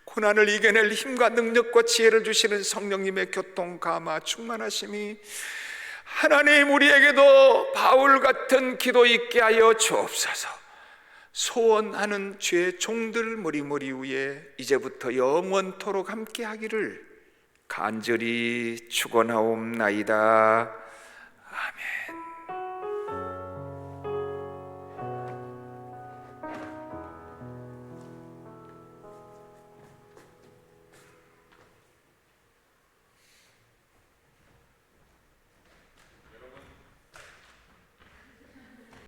고난을 이겨낼 힘과 능력과 지혜를 주시는 성령님의 교통 감화 충만하심이 하나님 우리에게도 바울 같은 기도 있게 하여 주옵소서. 소원하는 주의 종들 머리 위에 이제부터 영원토록 함께 하기를 간절히 축원하옵나이다.